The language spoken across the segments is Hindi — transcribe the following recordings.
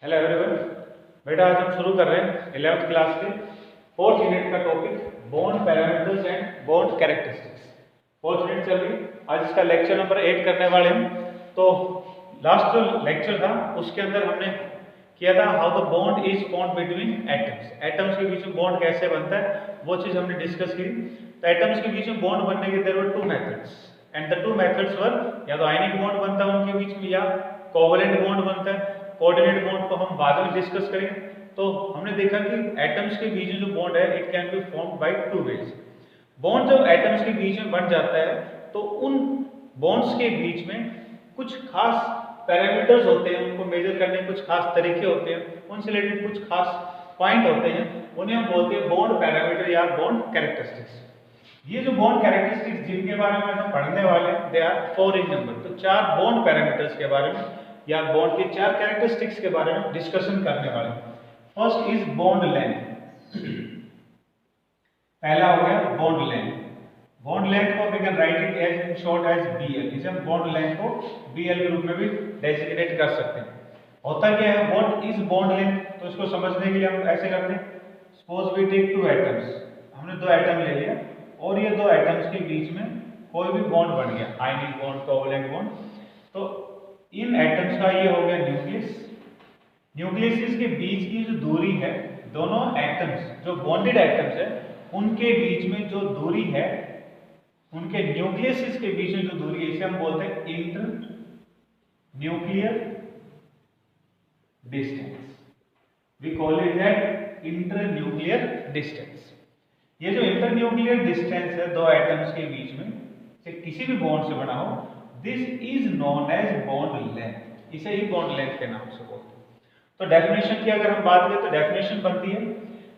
Hello everyone. बेटा आज हम शुरू कर रहे हैं 11th क्लास के फोर्थ यूनिट का topic bond parameters and bond characteristics. Fourth unit चल रही, आज इसका लेक्चर नंबर 8 करने वाले हम। तो लास्ट जो लेक्चर था उसके अंदर हमने किया था how the bond is formed between atoms. Atoms के बीच में बॉन्ड कैसे बनता है वो चीज हमने डिस्कस की। तो एटम्स के बीच में बॉन्ड बनने के there were two methods and the two methods were या तो आयनिक बॉन्ड बनता है उनके बीच में या कोवलेंट बॉन्ड बनता है। कोऑर्डिनेट बॉन्ड को हम बाद में डिस्कस करेंगे। तो हमने देखा कि एटम्स के बीच में जो बॉन्ड है it can be formed by two ways. Bond जब एटम्स के बीच में बन जाता है तो उन बॉन्ड्स के बीच में कुछ खास पैरामीटर्स होते हैं, उनको मेजर करने के कुछ खास तरीके होते हैं, उनसे रिलेटेड कुछ खास पॉइंट होते हैं, उन्हें हम बोलते हैं बॉन्ड पैरामीटर या बॉन्ड कैरेक्टरिस्टिक्स। ये जो बॉन्ड कैरेक्टरिस्टिक्स जिनके बारे में हम पढ़ने वाले हैं दे आर 4 इन नंबर। तो 4 बॉन्ड पैरामीटर्स के बारे में या बॉन्ड के 4 कैरेक्टरिस्टिक्स के बारे में डिस्कशन करने वाले हैं। First is bond length. पहला हो गया बॉन्ड लेंथ। बॉन्ड लेंथ को we can write it as in short as BL। इसे हम बॉन्ड लेंथ को BL के रूप में भी डेजिग्नेट कर सकते हैं। होता क्या है, व्हाट इज बॉन्ड लेंथ, तो इसको समझने के लिए हम ऐसे करते हैं। Suppose we take two atoms, हमने दो एटम ले लिया और ये दो एटम्स के बीच में कोई भी बॉन्ड बन गया, आयनिक बॉन्ड, कोवलेंट बॉन्ड। तो इन एटम्स का ये हो गया न्यूक्लियस। न्यूक्लियस के बीच की जो दूरी है, दोनों एटम्स जो बॉन्डेड एटम्स है उनके बीच में जो दूरी है, उनके न्यूक्लियस के बीच में जो दूरी है, इसे हम बोलते हैं inter nuclear distance. We call it that inter nuclear distance. ये जो इंटर न्यूक्लियर डिस्टेंस है दो एटम्स के बीच में से किसी भी बॉन्ड से बना हो, this is known as bond length. इसे ही बॉन्ड लेंथ के नाम से बोलते हैं। तो डेफिनेशन की अगर हम बात करें तो डेफिनेशन बनती है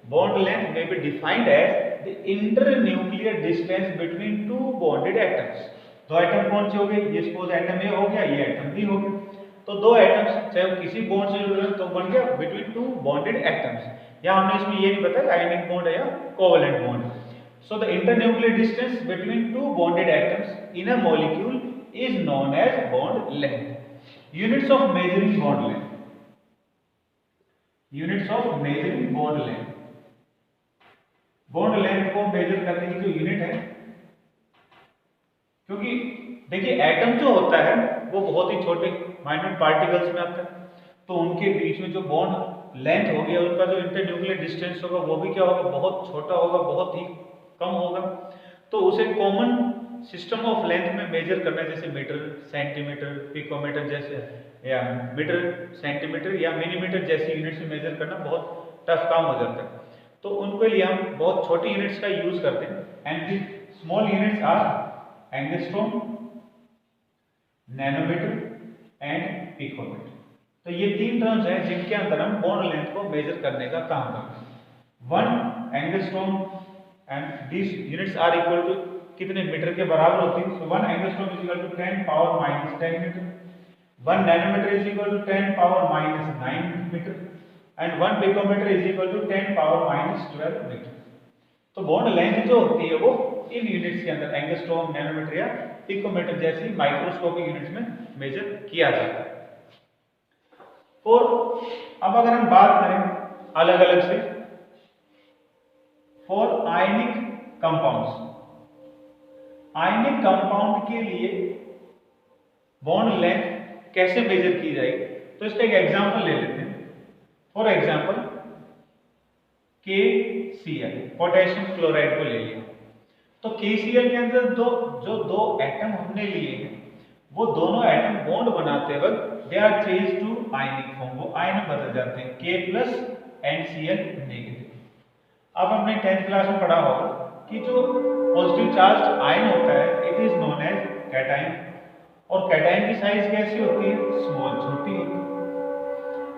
bond length may be defined as the inter nuclear distance between two bonded atoms. दो एटम कौन से हो गए, ये सपोज एटम ए हो गया, ये एटम बी हो गया। तो दो एटम्स चाहे वो किसी बॉन्ड से जुड़े तो बन गया बिटवीन टू बॉन्डेड एटम्स। या हमने इसमें ये नहीं बताया आयनिक बॉन्ड है या covalent bond. So the internuclear distance between two bonded atoms in a molecule is known as bond length. Units of measuring bond length. Units of measuring bond length. Bond length को मेजर करने की जो यूनिट है, क्योंकि देखिए एटम जो होता है वो बहुत ही छोटे माइन्यूट पार्टिकल्स में आता है, तो उनके बीच में जो बॉन्ड लेंथ होगी, उनका जो इंटरन्यूक्लियर डिस्टेंस होगा वो भी क्या होगा, बहुत छोटा होगा, बहुत ही कम होगा। तो उसे कॉमन सिस्टम ऑफ लेंथ में मेजर करना, जैसे मीटर, सेंटीमीटर, पिकोमीटर जैसे, या मीटर, सेंटीमीटर या मिलीमीटर जैसी यूनिट से मेजर करना बहुत टफ काम हो जाता है। तो उनके लिए हम बहुत छोटी यूनिट्स का यूज करते हैं। And the small units are angstrom, nanometre and picometre. तो ये 3 टर्म्स हैं जिनके अंदर हम बॉन्ड लेंथ को मेजर करने का काम करते हैं। 1 angstrom and this units are equal to कितने मीटर के बराबर होती है। So 1 angstrom is equal to 10 power minus 10 metre, 1 nanometre is equal to 10 power minus 9 metre and 1 picometre is equal to 10 power minus 12 metre. तो बॉन्ड लेंथ जो होती है वो इन यूनिट्स के अंदर एंगस्ट्रॉम, नैनोमीटर या पिकोमीटर जैसी माइक्रोस्कोपिक यूनिट्स में मेजर किया जाता है। और अब अगर हम बात करें अलग अलग से for ionic compounds, ionic compound के लिए बॉन्ड लेंथ कैसे मेजर की जाएगी, तो इसका एक एग्जांपल ले लेते हैं। For example KCl, potassium chloride को ले लिया। तो KCl के अंदर जो दो एटम हमने लिए हैं वो दोनों एटम बॉन्ड बनाते वक्त they are change to ionic form, वो आयन बदल जाते हैं, K+ NCl नेगेटिव। अब हमने 10th क्लास में पढ़ा होगा कि जो पॉजिटिव चार्ज आयन होता है it is known as cation, और कैटाइन की साइज कैसी होती है, स्मॉल, छोटी होती है।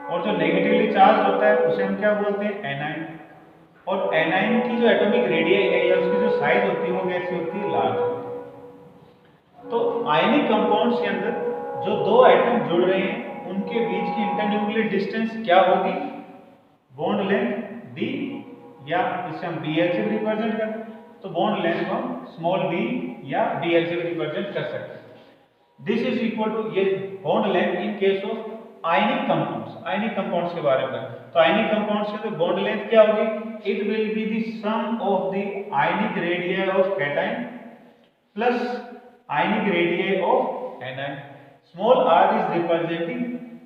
और जो नेगेटिवली चार्ज होता है उसे हम क्या बोलते हैं, एनाइन। और एनाइन की जो एटॉमिक रेडियस है या उसकी जो साइज होती है वो कैसी होती है, लार्ज होती है। तो आयनिक कंपाउंड्स के अंदर जो दो एटम जुड़ रहे हैं उनके बीच की इंटरन्यूक्लियर डिस्टेंस क्या होगी, बॉन्ड लेंथ D, या इसे हम BL से रिप्रेजेंट करते हैं। तो बॉन्ड लेंथ को हम स्मॉल b या BL से रिप्रेजेंट कर सकते हैं। दिस इज इक्वल टू, ये bond length in case of ionic compounds के बारे में। तो आयनिक कंपाउंड्स की तो बॉन्ड लेंथ क्या होगी, it will be the sum of the ionic radius of cation plus ionic radius of anion. Small r is representing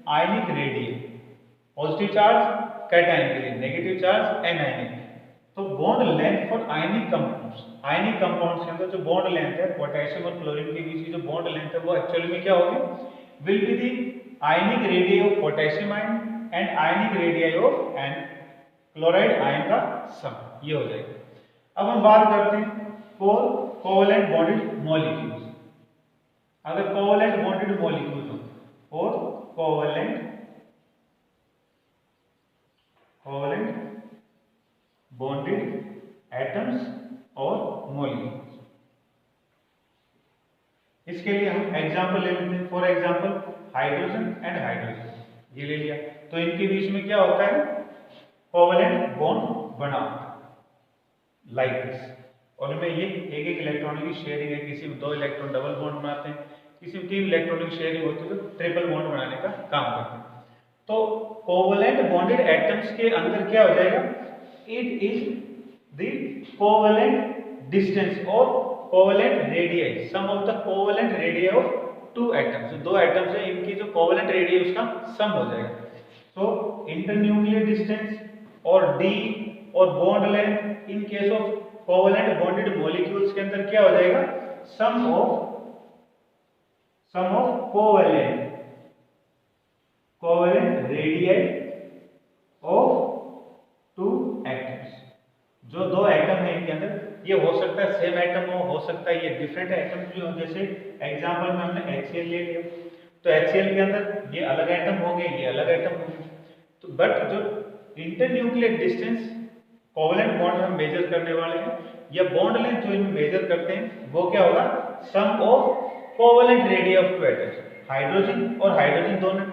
ionic radius, positive charge cation के लिए, नेगेटिव चार्ज एनायन। तो bond length for ionic compounds के अंदर जो बॉन्ड लेंथ है पोटेशियम और क्लोरीन के बीच की जो बॉन्ड लेंथ है वो एक्चुअली में क्या होगी, will be the ionic radius of potassium ion and ionic radius of an chloride ion का सम, ये हो जाएगा। अब हम बात करते हैं फॉर कोवैलेंट बॉन्डेड मॉलिक्यूल्स। अगर कोवैलेंट बॉन्डेड मॉलिक्यूल हो, फॉर कोवैलेंट बॉन्डेड एटम्स और मॉलिक्यूल्स, इसके लिए हम एग्जांपल ले लेते हैं। For example hydrogen and hydrogen, ये ले लिया, तो इनके बीच में क्या होता है, कोवैलेंट बॉन्ड बना लाइक दिस, और इनमें ये एक इलेक्ट्रॉन की शेयरिंग है, किसी में 2 इलेक्ट्रॉन डबल बॉन्ड बनाते हैं, किसी में 3 इलेक्ट्रॉन की शेयरिंग होती है तो ट्रिपल बॉन्ड बनाने का काम करते हैं। तो कोवैलेंट बॉन्डेड एटम्स के अंदर क्या हो जाएगा, it is the covalent distance और covalent radius, sum of the covalent radius of 2 atoms. जो 2 एटम्स है इनकी जो कोवैलेंट रेडियस उसका सम हो जाएगा। तो इंटरन्यूक्लियर डिस्टेंस और d और bond length in case of covalent bonded molecules के अंदर क्या हो जाएगा, sum of covalent radius of 2 atoms. जो 2 एटम है इनके अंदर, ये हो सकता है सेम एटम हो सकता है ये डिफरेंट एटम भी हो। जैसे एग्जांपल में हमने HCl ले लिया, तो HCl के अंदर ये अलग एटम होंगे, ये अलग एटम होंगे। तो बट जो इंटरन्यूक्लियर डिस्टेंस कोवैलेंट बॉन्ड हम मेजर करने वाले हैं, या बॉन्ड लेंथ जो इनमें मेजर करते हैं, वो क्या होगा, sum of covalent radius of 2 atoms, hydrogen और हाइड्रोजन दोनों।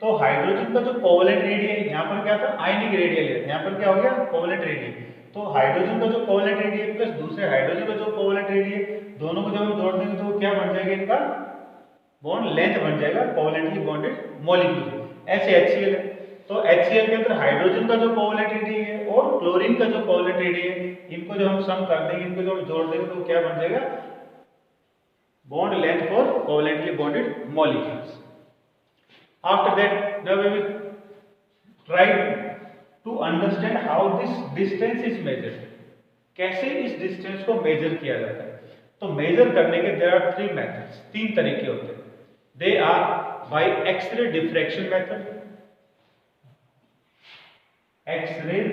तो हाइड्रोजन का जो कोवैलेंट रेडियस यहाँ पर क्या था, आयनिक रेडियस, यहाँ पर क्या हो गया, कोवैलेंट रेडियस। तो हाइड्रोजन का जो कोवैलेंट रेडियस प्लस दूसरे हाइड्रोजन का जो कोवैलेंट रेडियस, दोनों को जब हम जोड़ देंगे तो क्या बन जाएगा, इनका बॉन्ड लेंथ बन जाएगा कोवैलेंटली बॉन्डेड मॉलिक्यूल। ऐसे HCl है, तो HCl के अंदर हाइड्रोजन का जो कोवैलेंट रेडियस है और क्लोरीन का जो कोवैलेंट रेडियस है, इनको जब हम सम कर देंगे, इनको जब हम जोड़ देंगे तो क्या बन जाएगा, bond length for covalently bonded molecules. After that, now we will try to understand how this distance is measured. कैसे इस डिस्टेंस को मेजर किया जाता है। तो मेजर करने के there are 3 methods, 3 तरीके होते हैं। They are by X-ray diffraction method, X-ray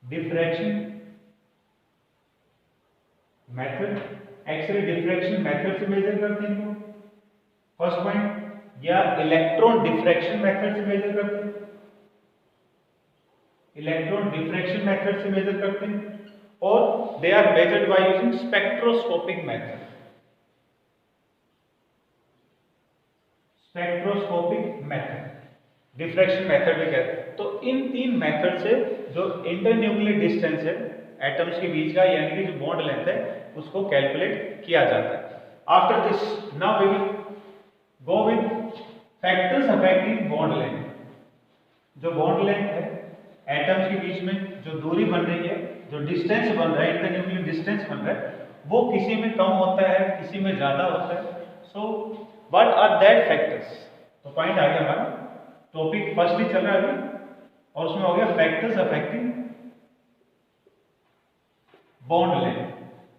diffraction method, X ray diffraction method से मेजर करते हैं फर्स्ट पॉइंट, या इलेक्ट्रॉन डिफ्रैक्शन मेथड से मेजर करते हैं, इलेक्ट्रॉन डिफ्रैक्शन मेथड से मेजर करते हैं, और they are measured by using spectroscopic method, spectroscopic method diffraction method भी कहते हैं। तो इन 3 मेथड से जो इंटरन्यूक्लियर डिस्टेंस है एटम्स के बीच का, यानी कि जो बॉन्ड लेंथ है, उसको कैलकुलेट किया जाता है। After this now we will go with factors affecting bond length. जो बॉन्ड लेंथ है एटम्स के बीच में, जो दूरी बन रही है, जो डिस्टेंस बन रहा है, इंटरन्यूक्लियर डिस्टेंस बन रहा है, वो किसी में कम होता है, किसी में ज्यादा होता है। So what are that factors. तो पॉइंट आ गया हमारा, टॉपिक फर्स्टली चल रहा है अभी, और उसमें हो गया factors affecting bond length.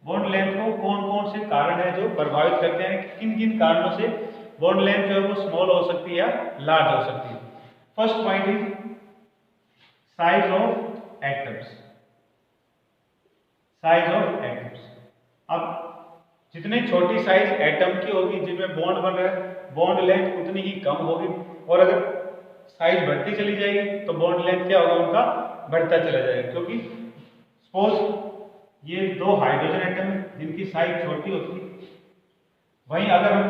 Bond length को कौन कौन से कारण है जो प्रभावित करते हैं, किन किन कारणों से बॉन्ड लेंथ जो है वो स्मॉल हो सकती है या लार्ज हो सकती है। First point is size of atoms, size of atoms. अब जितनी छोटी साइज एटम की होगी जिनमें बॉन्ड बन रहा है, बॉन्ड लेंथ उतनी ही कम होगी, और अगर साइज बढ़ती चली जाएगी तो बॉन्ड लेंथ क्या होगा, उनका बढ़ता चला जाएगा। क्योंकि सपोज ये 2 हाइड्रोजन एटम है जिनकी साइज छोटी होती है, वहीं अगर हम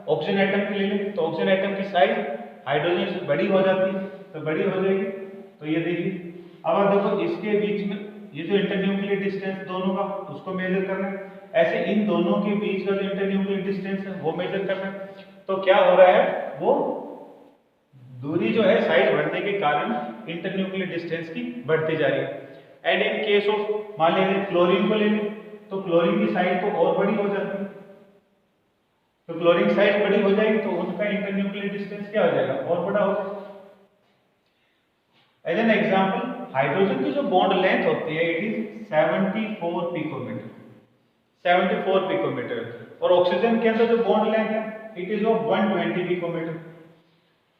ऑक्सीजन एटम की ले लें तो ऑक्सीजन एटम की साइज हाइड्रोजन से बड़ी हो जाती है, तो बड़ी हो जाएगी। तो ये देखिए, अब आप देखो इसके बीच में ये जो इंटरन्यूक्लियर डिस्टेंस दोनों का, उसको मेजर करना है। ऐसे इन दोनों के बीच का जो इंटरन्यूक्लियर डिस्टेंस है वो मेजर करना है। तो क्या हो रहा है, वो दूरी जो है साइज बढ़ने के कारण इंटरन्यूक्लियर डिस्टेंस की बढ़ती जा रही है। एंड इन केस ऑफ मान लीजिए क्लोरीन को ले लें तो क्लोरीन की साइज तो और बड़ी हो जाती है, तो क्लोरीन साइज बड़ी हो जाएगी तो उनका इंटरन्यूक्लियर डिस्टेंस क्या हो जाएगा, और बड़ा हो जाएगा। एज एन एग्जांपल हाइड्रोजन की जो बॉन्ड लेंथ होती है इट इज 74 पिकोमीटर, 74 पिकोमीटर, और ऑक्सीजन के अंदर जो बॉन्ड लेंथ है इट इज ऑफ 120 पिकोमीटर,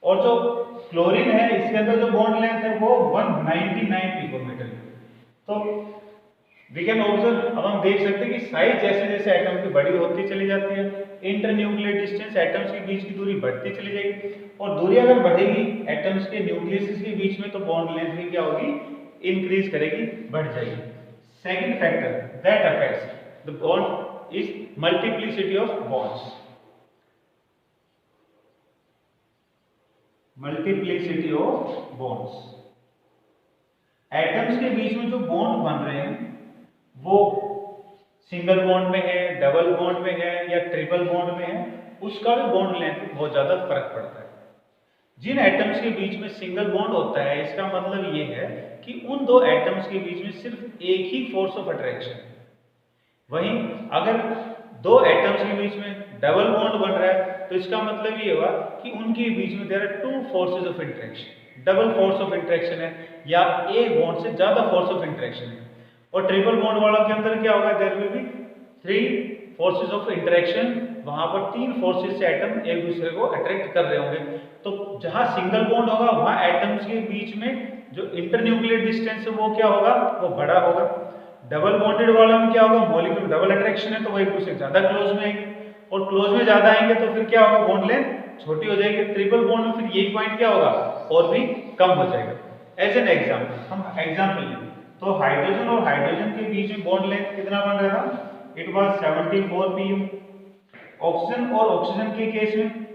और जो क्लोरीन है इसके अंदर जो बॉन्ड लेंथ है वो 199 पिकोमीटर। तो वी कैन ऑब्जर्व, अब हम देख सकते हैं कि साइज जैसे जैसे एटम की बड़ी होती चली जाती है, इंटरन्यूक्लियर डिस्टेंस एटम्स के बीच की दूरी बढ़ती चली जाएगी, और दूरी अगर बढ़ेगी एटम्स के न्यूक्लियस के बीच में तो बॉन्ड लेंथ भी क्या होगी, इंक्रीज करेगी, बढ़ जाएगी। Second factor that affects the bond is multiplicity of bonds, multiplicity of bonds. Atoms के बीच में जो बॉन्ड बन रहे हैं वो सिंगल बॉन्ड में है, डबल बॉन्ड में है या ट्रिपल बॉन्ड में है, उसका भी बॉन्ड लेंथ में बहुत ज्यादा फर्क पड़ता है। जिन एटम्स के बीच में सिंगल बॉन्ड होता है इसका मतलब ये है कि उन दो एटम्स के बीच में सिर्फ एक ही फोर्स ऑफ अट्रैक्शन, वहीं अगर दो एटम्स के बीच में डबल बॉन्ड बन रहा है तो इसका मतलब ये हुआ कि उनके बीच में there are two forces of interaction, double force of interaction है या एक बॉन्ड से ज्यादा फोर्स ऑफ इंटरेक्शन है। और ट्रिपल बॉन्ड वालों के अंदर क्या होगा, there will be three forces of interaction, वहां पर तीन फोर्सेस से एटम एक दूसरे को अट्रैक्ट कर रहे होंगे। तो जहां सिंगल बॉन्ड होगा वहां एटम्स के बीच में जो इंटरन्यूक्लियर डिस्टेंस है वो क्या होगा, वो बड़ा होगा। डबल बॉन्डेड वाला में क्या होगा, मॉलिक्यूल डबल अट्रैक्शन है तो वो एक दूसरे से ज्यादा क्लोज में आएंगे, और क्लोज में ज्यादा आएंगे तो फिर क्या होगा, बॉन्ड लेंथ छोटी हो जाएगी। ट्रिपल बॉन्ड में फिर यही पॉइंट क्या होगा, और भी कम हो जाएगा। एज एन एग्जाम्पल, हम एग्जाम्पल लें तो हाइड्रोजन और हाइड्रोजन के बीच में बॉन्ड लेंथ कितना बन रहा था, इट वाज 74 पीयू। ऑक्सीजन और ऑक्सीजन के केस में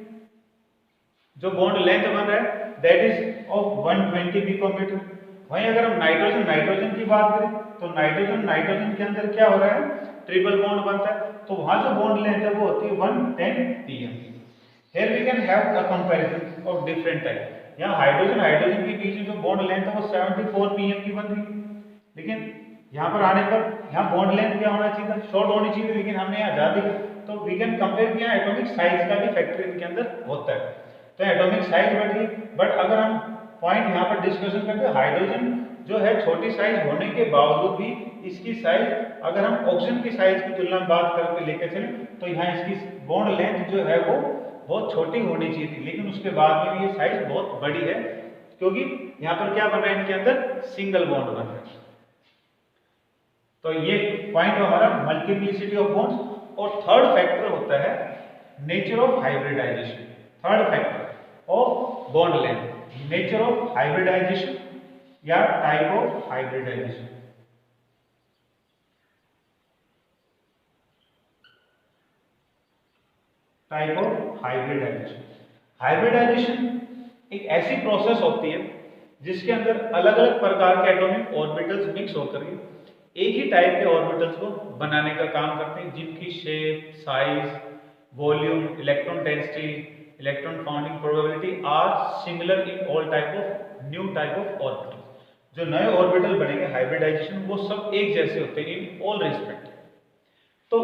जो बॉन्ड लेंथ बन रहा है दैट इज ऑफ 120 पिकोमीटर। वहीं अगर हम नाइट्रोजन नाइट्रोजन की बात करें तो नाइट्रोजन नाइट्रोजन के अंदर क्या हो रहा है, ट्रिपल बॉन्ड बनता है, तो वहां जो बॉन्ड लेंथ है वो होती है 110 pm। Here we can have a comparison of different type. यहाँ हाइड्रोजन हाइड्रोजन के बीच में जो बॉन्ड लेंथ है वो 74 pm की बन रही है, लेकिन यहाँ पर आने पर यहाँ बॉन्ड लेंथ क्या होना चाहिए था, शॉर्ट होनी चाहिए, लेकिन हमने यहाँ ज्यादा दी। तो वी कैन कंपेयर किया, एटॉमिक साइज का भी फैक्टर इनके अंदर होता है, तो एटॉमिक साइज बढ़ गई। बट अगर हम पॉइंट यहाँ पर डिस्कशन करते हैं, हाइड्रोजन जो है छोटी साइज होने के बावजूद भी इसकी साइज अगर हम ऑक्सीजन की साइज की तुलना में बात करके लेकर चलें तो यहाँ इसकी बॉन्ड लेंथ जो है वो बहुत छोटी होनी चाहिए थी, लेकिन उसके बाद में ये साइज बहुत बड़ी है क्योंकि यहाँ पर क्या बन रहा है, इनके अंदर सिंगल बॉन्ड बन रहा है। तो ये पॉइंट हमारा मल्टीप्लिसिटी ऑफ बॉन्ड्स। और थर्ड फैक्टर होता है nature of hybridization. Third factor of bond length, nature of hybridization या type of hybridization. Type of hybridization, hybridization एक ऐसी प्रोसेस होती है जिसके अंदर अलग अलग प्रकार के एटॉमिक ऑर्बिटल्स मिक्स होकर एक ही टाइप के ऑर्बिटल्स को बनाने का काम करते हैं, जिनकी shape, size, volume, electron density, electron founding probability are similar in all type of new type of orbital. जो नए ऑर्बिटल बनेंगे हाइब्रिडाइजेशन वो सब एक जैसे होते हैं इन ऑल रिस्पेक्ट। तो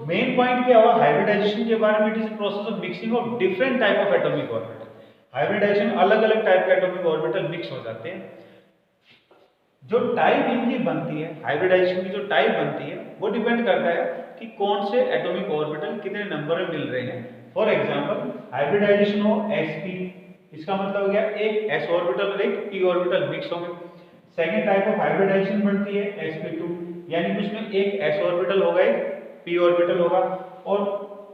मेन पॉइंट क्या हुआ हाइब्रिडाइजेशन के बारे में, it is process of mixing of different type of atomic orbital. Hybridisation अलग अलग टाइप के एटॉमिक ऑर्बिटल मिक्स हो जाते हैं। जो टाइप इनकी बनती है, हाइब्रिडाइजेशन की जो टाइप बनती है वो डिपेंड करता है कि कौन से एटॉमिक ऑर्बिटल कितने नंबर में मिल रहे हैं। फॉर एग्जांपल हाइब्रिडाइजेशन हो sp, इसका मतलब हो गया एक s ऑर्बिटल और एक p ऑर्बिटल मिक्स होंगे। सेकंड टाइप ऑफ हाइब्रिडाइजेशन बनती है sp2, यानी कि उसमें एक s ऑर्बिटल होगा एक p ऑर्बिटल होगा। और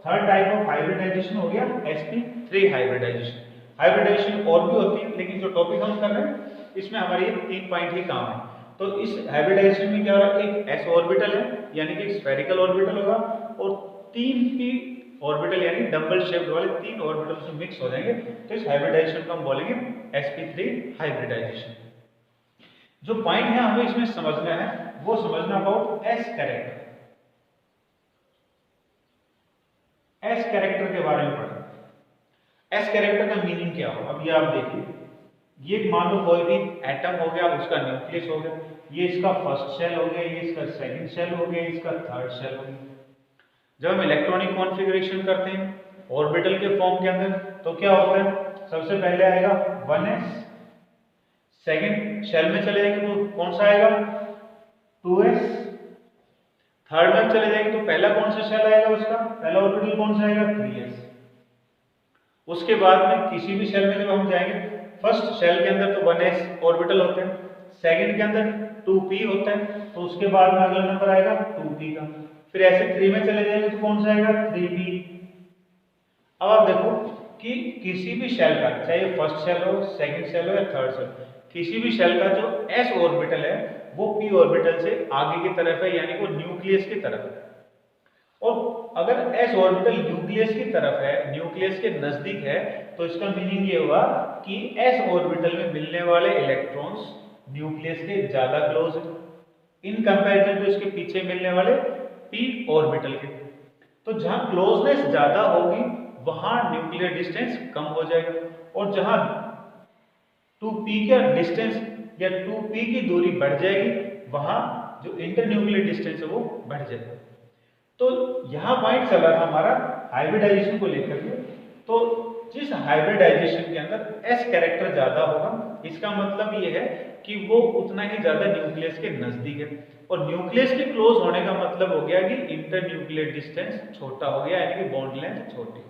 थर्ड टाइप ऑफ हाइब्रिडाइजेशन हो गया sp3 हाइब्रिडाइजेशन। हाइब्रिडाइजेशन और भी होती है, लेकिन जो टॉपिक हम कर रहे हैं इसमें हमारे ये 3 पॉइंट ही काम है। तो इस हाइब्रिडाइजेशन में क्या हो रहा है, एक s ऑर्बिटल है यानी कि स्फेरिकल ऑर्बिटल होगा और 3 p ऑर्बिटल यानी डबल शेप्ड वाले 3 ऑर्बिटल्स मिक्स हो जाएंगे, तो इस हाइब्रिडाइजेशन को हम बोलेंगे sp3 हाइब्रिडाइजेशन। जो पॉइंट है हमें इसमें समझना है वो समझना about s character. s character के बारे में पढ़ना। एस कैरेक्टर का मीनिंग क्या हो, अब ये आप देखिए, ये मान लो कोई भी एटम हो गया, उसका न्यूक्लियस हो गया, ये इसका फर्स्ट शेल हो गया, ये इसका सेकंड शेल हो गया, इसका थर्ड शेल हो गया। जब हम इलेक्ट्रॉनिक कॉन्फ़िगरेशन करते हैं ऑर्बिटल के फॉर्म के अंदर, तो क्या होता है, सबसे पहले आएगा 1s, सेकंड शेल में चले जाएंगे तो कौन सा आएगा 2s, थर्ड में चले जाएंगे तो पहला कौन सा शेल आएगा, उसका पहला ऑर्बिटल कौन सा आएगा 3s। उसके बाद में किसी भी शेल में जब हम जाएंगे, फर्स्ट शेल के अंदर तो 1s ऑर्बिटल होते हैं, सेकंड के अंदर 2p होता है, तो उसके बाद में अगला नंबर आएगा 2p का, फिर ऐसे 3 में चले जाएंगे तो कौन सा आएगा 3p। अब आप देखो कि किसी भी शेल का, चाहे फर्स्ट शेल हो, सेकंड शेल हो या थर्ड शेल, किसी भी शेल का जो s ऑर्बिटल है वो p ऑर्बिटल से आगे की तरफ है, यानी वो न्यूक्लियस की तरफ है। और अगर s ऑर्बिटल न्यूक्लियस की तरफ है, न्यूक्लियस के नजदीक है, तो इसका मीनिंग ये हुआ कि s ऑर्बिटल में मिलने वाले इलेक्ट्रॉन्स न्यूक्लियस के ज्यादा क्लोज है इन कंपैरिजन टू इसके पीछे मिलने वाले p ऑर्बिटल के। तो जहां क्लोजनेस ज्यादा होगी वहां न्यूक्लियर डिस्टेंस कम हो जाएगा, और जहां 2p का डिस्टेंस या 2p की दूरी बढ़ जाएगी वहां जो इंटरन्यूक्लियर डिस्टेंस है वो बढ़ जाएगा। तो यहाँ पॉइंट चला था हमारा हाइब्रिडाइजेशन को लेकर के। तो जिस हाइब्रिडाइजेशन के अंदर s कैरेक्टर ज्यादा होगा, इसका मतलब ये है कि वो उतना ही ज्यादा न्यूक्लियस के नजदीक है, और न्यूक्लियस के क्लोज होने का मतलब हो गया कि इंटरन्यूक्लियर डिस्टेंस छोटा हो गया, यानी कि बॉन्ड लेंथ छोटी हो गई।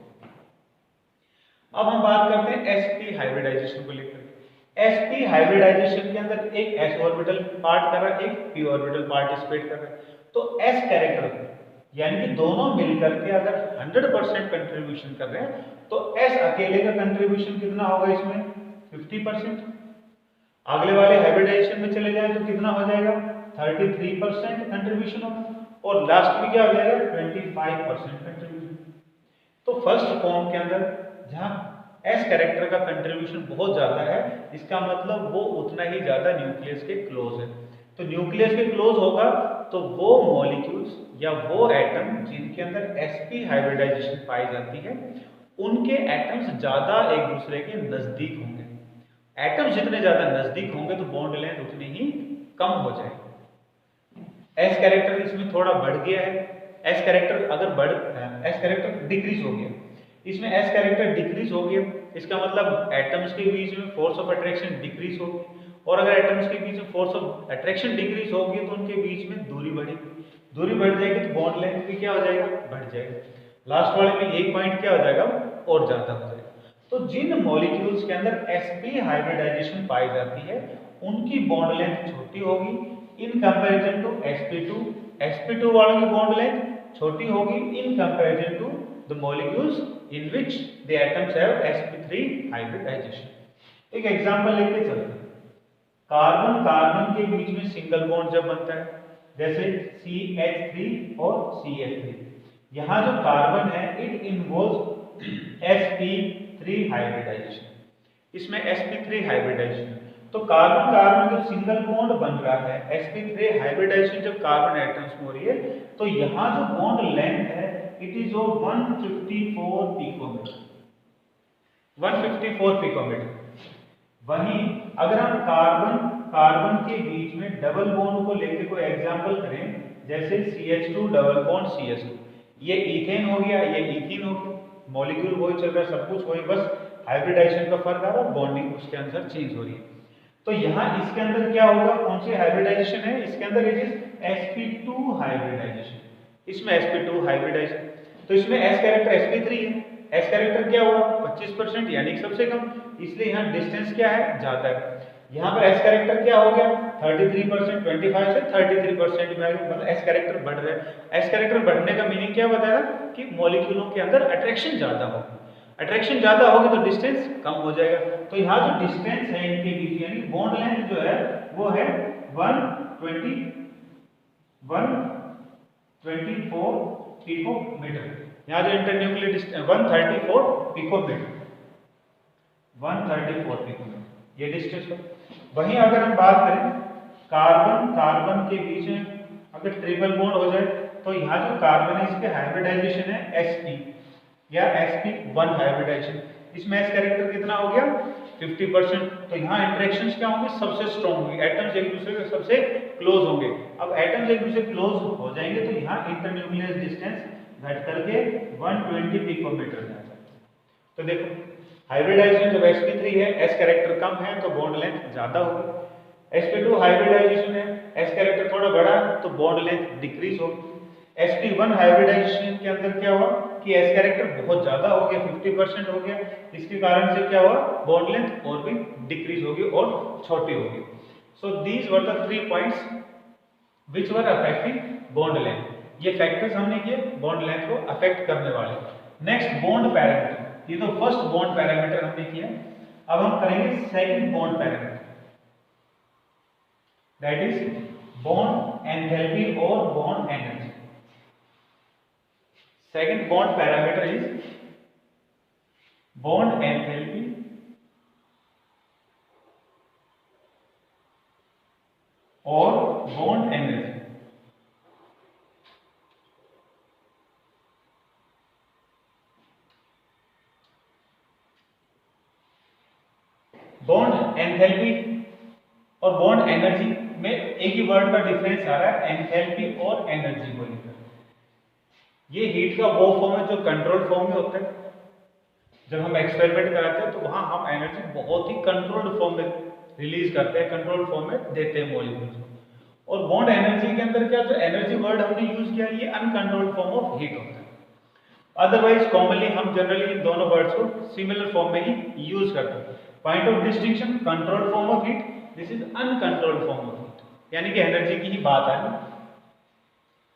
अब हम बात करते हैं sp हाइब्रिडाइजेशन को लेकर। sp हाइब्रिडाइजेशन के अंदर एक s ऑर्बिटल पार्ट कर रहा है, एक p ऑर्बिटल पार्टिसिपेट कर रहा है। तो s कैरेक्टर यानी कि दोनों मिलकर के अगर 100% कंट्रीब्यूशन कर रहे हैं, तो s अकेले का कंट्रीब्यूशन कितना होगा इसमें 50%। अगले वाले हाइब्रिडाइजेशन में चले जाए तो कितना हो जाएगा 33% कंट्रीब्यूशन होगा, और लास्ट में क्या हो जाएगा 25% कंट्रीब्यूशन। तो फर्स्ट फॉर्म के अंदर जहां s कैरेक्टर का कंट्रीब्यूशन बहुत ज्यादा है, इसका मतलब वो उतना ही ज्यादा न्यूक्लियस के क्लोज है। तो न्यूक्लियस के क्लोज होगा तो वो मॉलिक्यूल्स या वो एटम जिनके अंदर sp हाइब्रिडाइजेशन पाई जाती है, उनके एटम्स ज्यादा एक दूसरे के नजदीक होंगे। एटम्स जितने ज्यादा नजदीक होंगे तो बॉन्ड लेंथ उतनी ही कम हो जाएगी। s कैरेक्टर इसमें थोड़ा बढ़ गया है, s कैरेक्टर अगर s कैरेक्टर डिक्रीज हो गया, इसमें s कैरेक्टर डिक्रीज हो गया, इसका मतलब एटम्स के बीच में फोर्स ऑफ अट्रैक्शन डिक्रीज होगी, और अगर एटम्स के बीच में फोर्स ऑफ अट्रैक्शन डिक्रीज होगी तो उनके बीच में दूरी बढ़ेगी, दूरी बढ़ जाएगी तो बॉन्ड लेंथ भी क्या हो जाएगा बढ़ जाएगा। लास्ट वाले में एक पॉइंट क्या हो जाएगा और ज्यादा हो जाएगा। तो जिन मॉलिक्यूल्स के अंदर sp हाइब्रिडाइजेशन पाई जाती है उनकी बॉन्ड लेंथ छोटी होगी in comparison to sp2। sp2 वालों की बॉन्ड लेंथ छोटी होगी in comparison to the molecules in which the atoms have sp3 hybridisation. एक एग्जांपल लेके चलते हैं। कार्बन कार्बन के बीच में सिंगल बॉन्ड जब बनता है, जैसे CH3 और CH3, यहाँ जो कार्बन है इट इन्वॉल्व्स sp3 हाइब्रिडाइजेशन, इसमें sp3 हाइब्रिडाइजेशन। तो कार्बन कार्बन जो सिंगल बॉन्ड बन रहा है sp3 हाइब्रिडाइजेशन जब कार्बन एटम्स में हो रही है, तो यहाँ जो बॉन्ड लेंथ है it is of 154 picometre, 154 picometre. वहीं अगर हम कार्बन कार्बन के बीच में डबल बॉन्ड को लेकर कोई एग्जांपल करें, जैसे CH2 डबल बॉन्ड CH2, ये इथेन हो गया, ये इथीन हो गया, मॉलिक्यूल वही चल रहा है, सब कुछ वही, बस हाइब्रिडाइजेशन का फर्क आ रहा है, बॉन्डिंग उसके अंदर चेंज हो रही है। तो यहाँ इसके अंदर क्या होगा, कौन सी हाइब्रिडाइजेशन है, इसके अंदर इट इज sp2 हाइब्रिडाइजेशन, इसमें sp2 हाइब्रिडाइजेशन। तो इसमें s कैरेक्टर sp3 है, s कैरेक्टर क्या हुआ 25% यानी सबसे कम, इसलिए यहाँ डिस्टेंस क्या है ज्यादा है। यहाँ पर s कैरेक्टर क्या हो गया 33%, 25 से 33% में, मतलब s कैरेक्टर बढ़ रहा है। s कैरेक्टर बढ़ने का मीनिंग क्या बताया कि मॉलिक्यूलों के अंदर अट्रैक्शन ज्यादा होगी, अट्रैक्शन ज्यादा होगी तो डिस्टेंस कम हो जाएगा। तो यहाँ जो डिस्टेंस है इनके बीच यानी बॉन्ड लेंथ जो है वो है 124 पिकोमीटर। यहाँ जो इंटरन्यूक्लियर डिस्टेंस 134 पिकोमीटर, 134 पिकोमीटर ये डिस्टेंस है। वहीं अगर हम बात करें कार्बन कार्बन के बीच में अगर ट्रिपल बॉन्ड हो जाए, तो यहाँ जो कार्बन है इसके हाइब्रिडाइजेशन है sp या sp1 हाइब्रिडाइजेशन, इसमें एस कैरेक्टर कितना हो गया 50%। तो यहाँ इंटरेक्शंस क्या होंगी, सबसे स्ट्रॉन्ग होंगी, एटम्स एक दूसरे के सबसे क्लोज होंगे। अब एटम्स एक दूसरे क्लोज हो जाएंगे तो यहाँ इंटरन्यूक्लियर डिस्टेंस घट करके 120 पिकोमीटर आ जाता है। तो देखो हाइब्रिडाइजेशन जब sp3 है, एस कैरेक्टर कम है तो बॉन्ड लेंथ ज्यादा होगी। sp2 हाइब्रिडाइजेशन है, एस कैरेक्टर थोड़ा बड़ा है तो बॉन्ड लेंथ डिक्रीज होगी। sp1 हाइब्रिडाइजेशन के अंदर क्या हुआ कि एस कैरेक्टर बहुत ज्यादा हो गया, 50% हो गया, इसके कारण से क्या हुआ बॉन्ड लेंथ और भी डिक्रीज होगी और छोटी होगी। So these were the 3 points which were affecting bond length. ये फैक्टर्स हमने किए बॉन्ड लेंथ को अफेक्ट करने वाले। नेक्स्ट बॉन्ड पैरामीटर, ये तो फर्स्ट बॉन्ड पैरामीटर हमने किया। अब हम करेंगे second bond parameter, that is bond enthalpy और bond energy. Second bond parameter is bond enthalpy और बॉन्ड एनर्जी। बॉन्ड एंथैल्पी और बॉन्ड एनर्जी में एक ही वर्ड का डिफरेंस आ रहा है, एंथैल्पी और एनर्जी को लेकर। ये हीट का वो फॉर्म है जो कंट्रोल फॉर्म में होता है। जब हम एक्सपेरिमेंट कराते हैं तो वहां हम एनर्जी बहुत ही कंट्रोल्ड फॉर्म में रिलीज करते हैं, कंट्रोल फॉर्म में देते हैं मॉलिक्यूल्स को। और बॉन्ड एनर्जी के अंदर क्या, जो एनर्जी वर्ड हमने यूज किया ये अनकंट्रोल्ड फॉर्म ऑफ हीट होता है। अदरवाइज कॉमनली हम जनरली इन दोनों वर्ड्स को सिमिलर फॉर्म में ही यूज करते हैं। Point of distinction, controlled form of heat, this is uncontrolled form of heat, यानी कि एनर्जी की ही बात है।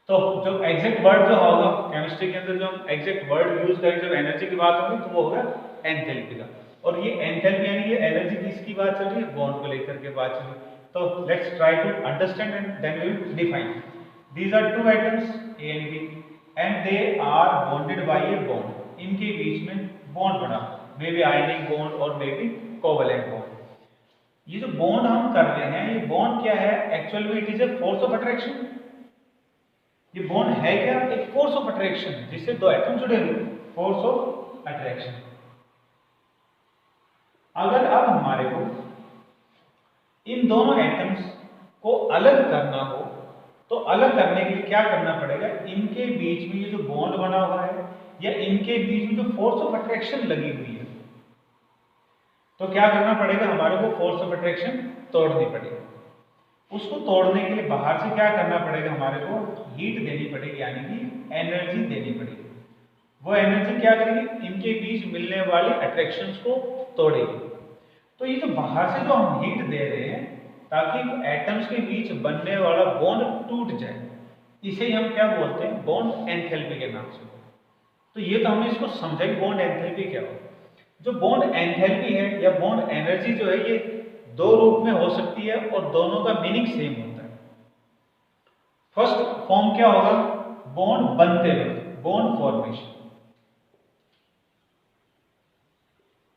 तो जो एग्जैक्ट वर्ड जो होगा केमिस्ट्री के अंदर, जो हम एग्जैक्ट वर्ड यूज करेंगे जब एनर्जी की बात होगी तो वो होगा एंथैल्पी का। और ये एंथैल्पी यानी ये एनर्जी किसकी बात चल रही है, बॉन्ड को लेकर के बात चल रही है। तो let's try to understand and then we will define. These are two atoms A and B and they are bonded by a bond. इनके बीच में बॉन्ड बना, मे बी आयनिक बॉन्ड और मे बी कोवैलेंट बॉन्ड। ये जो बॉन्ड हम कर रहे हैं, ये बॉन्ड क्या है, एक्चुअल में it is a force of attraction. ये बॉन्ड है क्या, एक फोर्स ऑफ अट्रैक्शन जिससे दो एटम जुड़े हुए, फोर्स ऑफ अट्रैक्शन। अगर अब हमारे को इन दोनों एटम्स को अलग करना हो तो अलग करने के लिए क्या करना पड़ेगा, इनके बीच में ये जो बॉन्ड बना हुआ है या इनके बीच में जो फोर्स ऑफ अट्रैक्शन लगी हुई है, तो क्या करना पड़ेगा, हमारे को फोर्स ऑफ अट्रैक्शन तोड़नी पड़ेगी। उसको तोड़ने के लिए बाहर से क्या करना पड़ेगा, हमारे को हीट देनी पड़ेगी, यानी कि एनर्जी देनी पड़ेगी। वो एनर्जी क्या करेगी, इनके बीच मिलने वाली अट्रैक्शंस को तोड़ेगी। तो ये जो बाहर से जो हम हीट दे रहे हैं ताकि एटम्स के बीच बनने वाला बॉन्ड टूट जाए, इसे ही हम क्या बोलते हैं, बॉन्ड एंथैल्पी के नाम से। तो ये तो हमने इसको समझा कि बॉन्ड एंथैल्पी क्या हो। जो बॉन्ड एंथैल्पी है या बॉन्ड एनर्जी जो है, ये दो रूप में हो सकती है और दोनों का मीनिंग सेम होता है। फर्स्ट फॉर्म क्या होगा, बॉन्ड बनते वक्त, बॉन्ड फॉर्मेशन,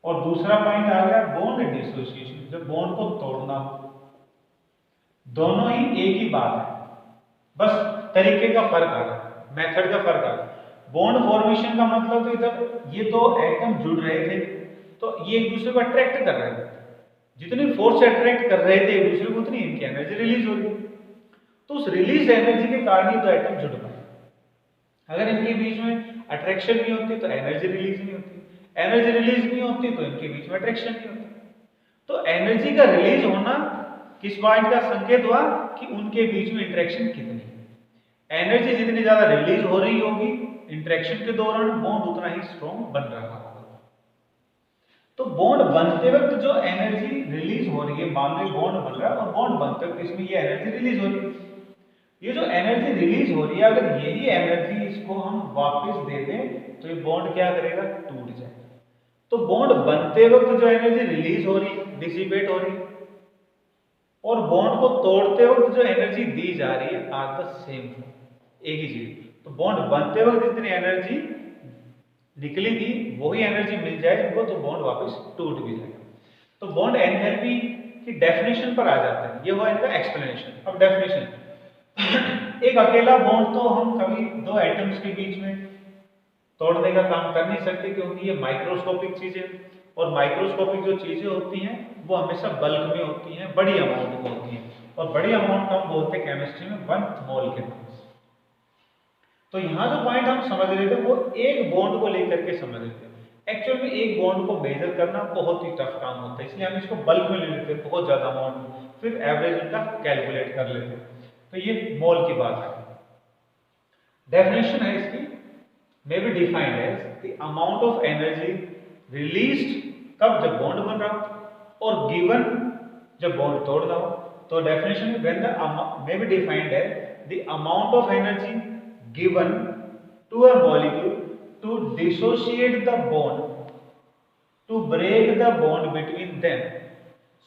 और दूसरा पॉइंट आ गया बॉन्ड डिसोसिएशन, जब बॉन्ड को तोड़ना हो। दोनों ही एक ही बात है, बस तरीके का फर्क आ रहा है, मेथड का फर्क आ रहा है। बॉन्ड फॉर्मेशन का मतलब तो जब ये दो एटम जुड़ रहे थे तो ये एक दूसरे को अट्रैक्ट कर रहे थे, जितनी फोर्स से अट्रैक्ट कर रहे थे एक दूसरे को उतनी इनकी एनर्जी रिलीज हो रही। तो उस रिलीज एनर्जी के कारण ही दो एटम जुड़ पाए। अगर इनके बीच में अट्रैक्शन नहीं होती तो एनर्जी रिलीज नहीं होती, एनर्जी रिलीज नहीं होती तो इनके बीच में अट्रैक्शन नहीं होता। तो एनर्जी का रिलीज होना किस पॉइंट का संकेत हुआ कि उनके बीच में इंटरेक्शन कितनी है। एनर्जी जितनी ज्यादा रिलीज हो रही होगी इंटरेक्शन के दौरान, बॉन्ड उतना ही स्ट्रॉन्ग बन रहा होगा। तो बॉन्ड बनते वक्त जो एनर्जी रिलीज हो रही है, मान लो बॉन्ड बन रहा है और बॉन्ड बनते वक्त इसमें ये एनर्जी रिलीज हो रही है। ये जो एनर्जी रिलीज हो रही है, अगर यही एनर्जी इसको हम वापस दे दें तो ये बॉन्ड क्या करेगा, टूट जाएगा। तो बॉन्ड बनते वक्त जो एनर्जी रिलीज हो रही, डिसिपेट हो रही, और बॉन्ड को तोड़ते वक्त जो एनर्जी दी जा रही है, आर द सेम, एक ही चीज। तो बॉन्ड बनते वक्त जितनी एनर्जी निकली थी वही एनर्जी मिल जाए इनको तो बॉन्ड वापस टूट भी जाएगा। तो बॉन्ड एंथैल्पी की डेफिनेशन पर आ जाते हैं, ये हुआ इनका एक्सप्लेनेशन। अब डेफिनेशन, एक अकेला बॉन्ड तो हम कभी दो एटम्स के बीच में तोड़ने का काम कर नहीं सकते क्योंकि ये माइक्रोस्कोपिक चीज है। और माइक्रोस्कोपिक जो चीजें होती हैं वो हमेशा बल्क में होती हैं, बड़ी अमाउंट में होती हैं, और बड़ी अमाउंट हम बोलते हैं केमिस्ट्री में 1 मोल के नाम से। तो यहाँ जो पॉइंट हम समझ रहे थे वो एक बॉन्ड को लेकर के समझ रहे थे। एक्चुअल में एक बॉन्ड को मेजर करना बहुत ही टफ काम होता है, इसलिए हम इसको बल्क में ले लेते हैं, बहुत ज्यादा अमाउंट में, फिर एवरेज उनका कैलकुलेट कर लेते हैं। तो ये मोल की बात है। डेफिनेशन है इसकी, may be defined as the amount of energy released कब, जब बॉन्ड बन रहा हो, और गिवन जब बॉन्ड तोड़ रहा हो। तो डेफिनेशन है when the may be defined as the amount of energy given to a molecule to dissociate the bond, to break the bond between them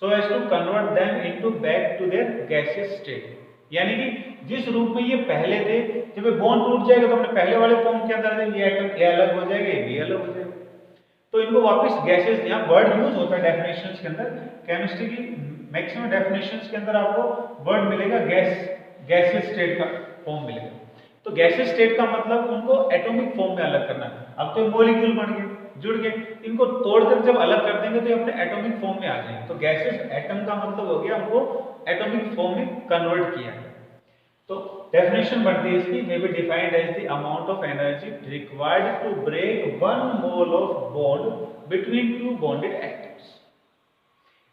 so as to convert them into back to their gaseous state। यानी कि जिस रूप में ये पहले थे, जब ये बॉन्ड टूट जाएगा तो अपने पहले वाले फॉर्म के अंदर ये एटम ये अलग हो जाएगा, ये भी अलग हो जाएगा, तो इनको वापस गैसेस, यहाँ वर्ड यूज होता है डेफिनेशंस के अंदर, केमिस्ट्री की मैक्सिमम डेफिनेशंस के अंदर आपको वर्ड मिलेगा गैसियस स्टेट का फॉर्म मिलेगा। तो गैसियस स्टेट का मतलब उनको एटॉमिक फॉर्म में अलग करना है। अब तो मॉलिक्यूल बन गए, जुड़ गए, इनको तोड़कर जब अलग कर देंगे तो ये अपने एटॉमिक फॉर्म में आ जाएंगे। तो गैसियस एटम का मतलब हो गया उनको एटॉमिक फॉर्म में कन्वर्ट किया है। तो डेफिनेशन बनती है इसकी, may be defined as the amount of energy required to break 1 mole of bond between two bonded atoms।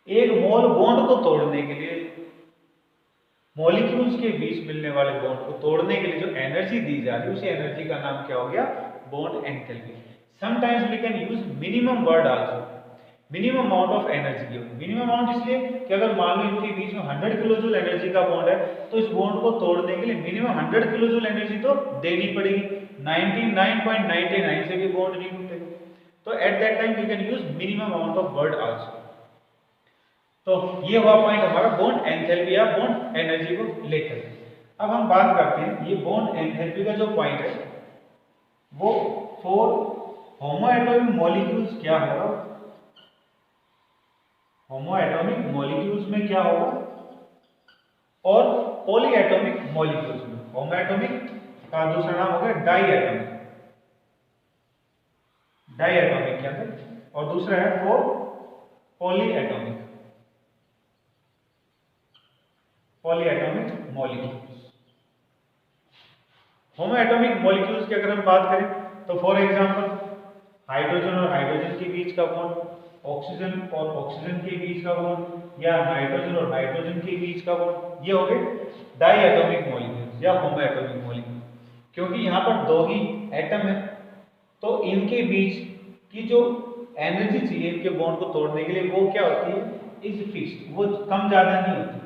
एक मोल बॉन्ड को तोड़ने के लिए, मॉलिक्यूल्स के बीच मिलने वाले बॉन्ड को तोड़ने के लिए जो एनर्जी दी जा रही है, उसी एनर्जी का नाम क्या हो गया, bond enthalpy. Sometimes we can use minimum word also, minimum amount of energy की। मिनिमम अमाउंट इसलिए कि अगर मान लो इनके बीच में 100 किलो जूल एनर्जी का बॉन्ड है, तो इस बॉन्ड को तोड़ने के लिए मिनिमम 100 किलो जूल एनर्जी तो देनी पड़ेगी। 99.99 से भी बॉन्ड नहीं टूटेगा। तो at that time we can use minimum amount of word also. तो ये हुआ पॉइंट हमारा बॉन्ड एंथैल्पी या बॉन्ड एनर्जी को लेकर। अब हम बात करते हैं ये बॉन्ड एंथैल्पी का जो पॉइंट है वो फॉर होमोएटॉमिक मॉलिक्यूल्स क्या होगा, होमोएटॉमिक मॉलिक्यूल्स में क्या होगा, और पॉलीएटॉमिक मॉलिक्यूल्स में। होमोएटॉमिक का दूसरा नाम होगा डाईएटॉमिक, डाईएटॉमिक के अंदर, और दूसरा है for polyatomic, polyatomic molecules. Homoatomic molecules की अगर हम बात करें तो फॉर एग्जांपल हाइड्रोजन और हाइड्रोजन के बीच का बॉन्ड, ऑक्सीजन और ऑक्सीजन के बीच का बॉन्ड, या नाइट्रोजन और नाइट्रोजन के बीच का बॉन्ड, ये हो गए डाईएटॉमिक मॉलिक्यूल्स या होमोएटॉमिक मॉलिक्यूल। क्योंकि यहाँ पर दो ही एटम है तो इनके बीच की जो एनर्जी चाहिए इनके बॉन्ड को तोड़ने के लिए वो क्या होती है, इज फिक्स्ड, वो कम ज्यादा नहीं होती।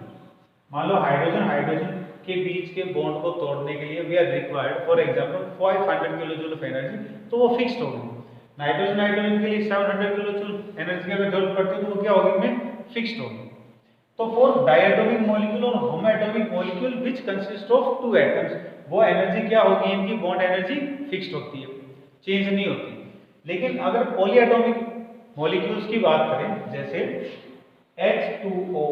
मान लो हाइड्रोजन हाइड्रोजन के बीच के बॉन्ड को तोड़ने के लिए we are required for example 500 kilo joule of energy, तो वो फिक्स्ड होगी। नाइट्रोजन नाइट्रोजन के लिए 700 किलो जूल एनर्जी की अगर जरूरत पड़ती है तो वो क्या होगी, इनमें फिक्स्ड होगी। तो फॉर डाईएटॉमिक मॉलिक्यूल और homoatomic molecule which consist of 2 atoms, वो एनर्जी क्या होगी, इनकी बॉन्ड एनर्जी फिक्स्ड होती है, चेंज नहीं होती। लेकिन अगर पॉलीएटॉमिक मॉलिक्यूल्स की बात करें जैसे H2O,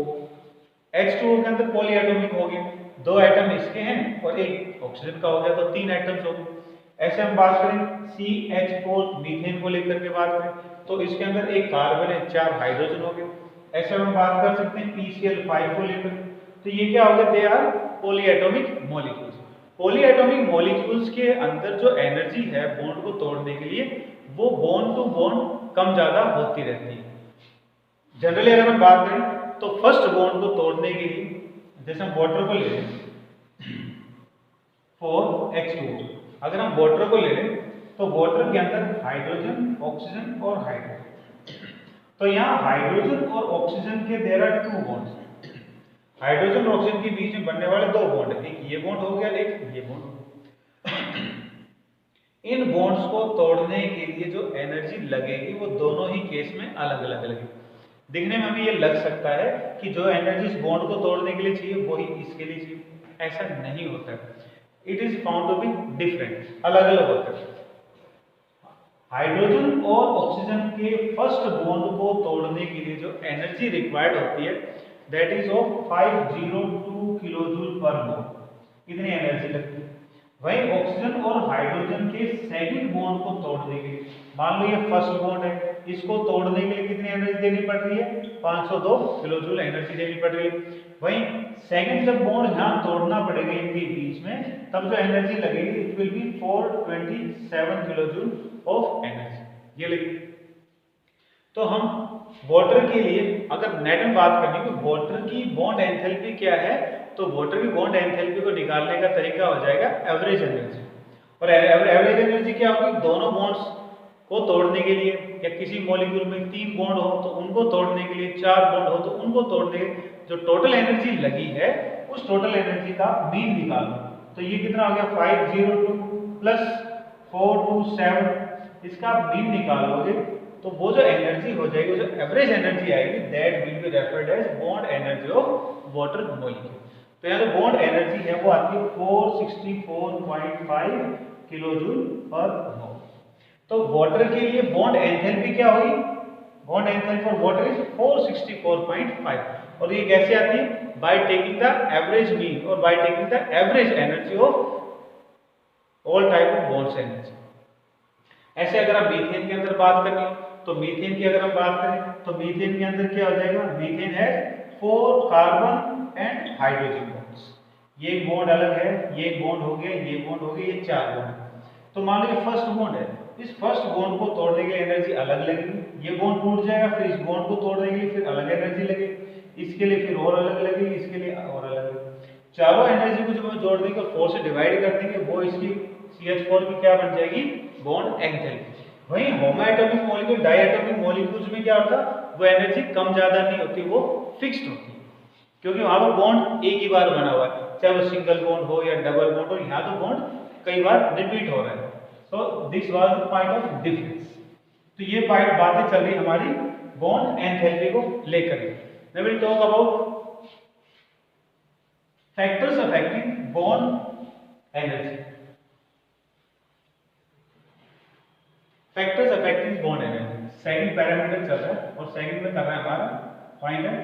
H2O के अंदर पॉलीएटॉमिक हो गए, 2 एटम इसके हैं और एक ऑक्सीजन का हो गया, तो 3 एटम्स हो गए। ऐसे हम बात करें CH4 मीथेन को लेकर के बात करें तो इसके अंदर एक कार्बन है, 4 हाइड्रोजन हो गए। ऐसे हम बात कर सकते हैं PCl5 को लेकर, तो ये क्या हो गया, they are polyatomic molecules. Polyatomic molecules के अंदर जो एनर्जी है बॉन्ड को तोड़ने के लिए वो बॉन्ड टू बॉन्ड कम ज्यादा होती रहती है। जनरली अगर हम बात करें तो फर्स्ट बॉन्ड को तोड़ने के लिए जैसे हम वाटर को ले लें फॉर H2O, अगर हम वाटर को ले लें तो वाटर के अंदर हाइड्रोजन ऑक्सीजन और हाइड्रोजन, तो यहाँ हाइड्रोजन और ऑक्सीजन के देयर आर 2 बॉन्ड्स। हाइड्रोजन और ऑक्सीजन के बीच में बनने वाले 2 बॉन्ड, एक ये बॉन्ड हो गया, एक ये बॉन्ड। इन बॉन्ड्स को तोड़ने के लिए जो एनर्जी लगेगी वो दोनों ही केस में अलग अलग लगेगी। दिखने में हमें ये लग सकता है कि जो एनर्जी इस बॉन्ड को तोड़ने के लिए चाहिए वही इसके लिए चाहिए, ऐसा नहीं होता है। It is found to be different, अलग अलग होता है। हाइड्रोजन और ऑक्सीजन के फर्स्ट बॉन्ड को तोड़ने के लिए जो एनर्जी रिक्वायर्ड होती है that is of 502 kilo joule per mole, इतनी एनर्जी लगती है। वहीं ऑक्सीजन और हाइड्रोजन के सेकंड बॉन्ड को तोड़ने के लिए मान लो ये फर्स्ट बॉन्ड है, इसको तोड़ने के लिए कितनी एनर्जी देनी पड़ रही है? 502 किलोजूल एनर्जी देनी पड़ रही है। वहीं सेकंड जब बॉन्ड यहाँ तोड़ना पड़ेगा इनके बीच में, तब जो एनर्जी लगेगी it will B 427 kilojoule of energy, ये लगेगी। तो हम वाटर के लिए अगर नेट में बात करनी है तो वाटर की बॉन्ड एंथैल्पी क्या है, तो वाटर की बॉन्ड एंथैल्पी को निकालने का तरीका हो जाएगा एवरेज एनर्जी। और एवरेज एनर्जी क्या होगी? दोनों बॉन्ड्स को तोड़ने के लिए, या किसी मॉलिक्यूल में 3 बॉन्ड हो तो उनको तोड़ने के लिए, 4 बॉन्ड हो तो उनको तोड़ने के लिए जो टोटल एनर्जी लगी है उस टोटल एनर्जी का मीन निकालो। तो ये कितना हो गया? 502 प्लस 427, इसका मीन निकालोगे तो वो जो एनर्जी हो जाएगी, वो जो एवरेज एनर्जी आएगी, that will be referred as bond energy of water molecule. तो यहाँ जो बॉन्ड एनर्जी है वो आती है 464.5 किलोजूल पर मोल। तो वाटर के लिए बॉन्ड एंथैल्पी क्या हुई? Bond enthalpy for water is 464.5, और ये कैसे आती है? By taking the average mean और by taking the average energy of all type of bonds energy. ऐसे अगर आप मीथेन के अंदर बात करें तो मीथेन की अगर हम बात करें तो मीथेन के अंदर क्या हो जाएगा? मीथेन है 4 कार्बन एंड हाइड्रोजन बॉन्ड्स। ये एक बॉन्ड अलग है, ये एक बॉन्ड हो गया, ये बॉन्ड हो गया, ये 4 बॉन्ड है। तो मान लो ये फर्स्ट बॉन्ड है, इस फर्स्ट बॉन्ड को तोड़ने के लिए एनर्जी अलग लगेगी, ये बॉन्ड टूट जाएगा, फिर इस बॉन्ड को तोड़ने के लिए फिर अलग एनर्जी लगेगी, इसके लिए फिर और अलग लगेगी, इसके लिए और अलग लगेगी। चारों एनर्जी को जब हम जोड़ देंगे और 4 से डिवाइड कर देंगे, वो इसकी CH4 की क्या बन जाएगी? Bond enthalpy. वहीं होमोएटॉमिक मॉलिक्यूल, डायएटॉमिक मॉलिक्यूल्स में क्या होता है? वो एनर्जी कम ज्यादा नहीं होती, वो फिक्स्ड होती है, क्योंकि वहां पर बॉन्ड एक ही बार बना हुआ है, चाहे वो सिंगल बॉन्ड हो या डबल बॉन्ड हो। यहाँ तो बॉन्ड कई बार रिपीट हो रहा है। So this was the point of difference. तो ये पॉइंट बातें चल रही हमारी बॉन्ड एंथैल्पी को लेकर। Now will talk about factors affecting bond energy. Factors affecting bond energy second parameter चल रहा है, और सेकंड में कर रहा है हमारा पॉइंट है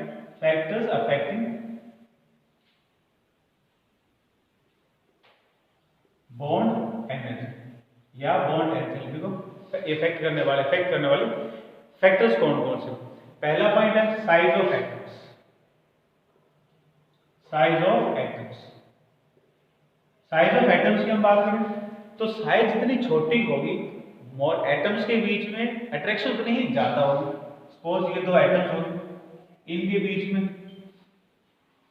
फैक्टर्स अफेक्टिंग बॉन्ड एनर्जी या बॉन्ड एंथैल्पी को इफेक्ट करने वाले फैक्टर्स कौन कौन से? पहला पॉइंट है size of atoms. Size of atoms, size of atoms की हम बात करें तो साइज जितनी छोटी होगी, एटम्स के बीच में अट्रैक्शन उतनी ही ज्यादा होगी। सपोज ये दो एटम्स होंगे, इनके बीच में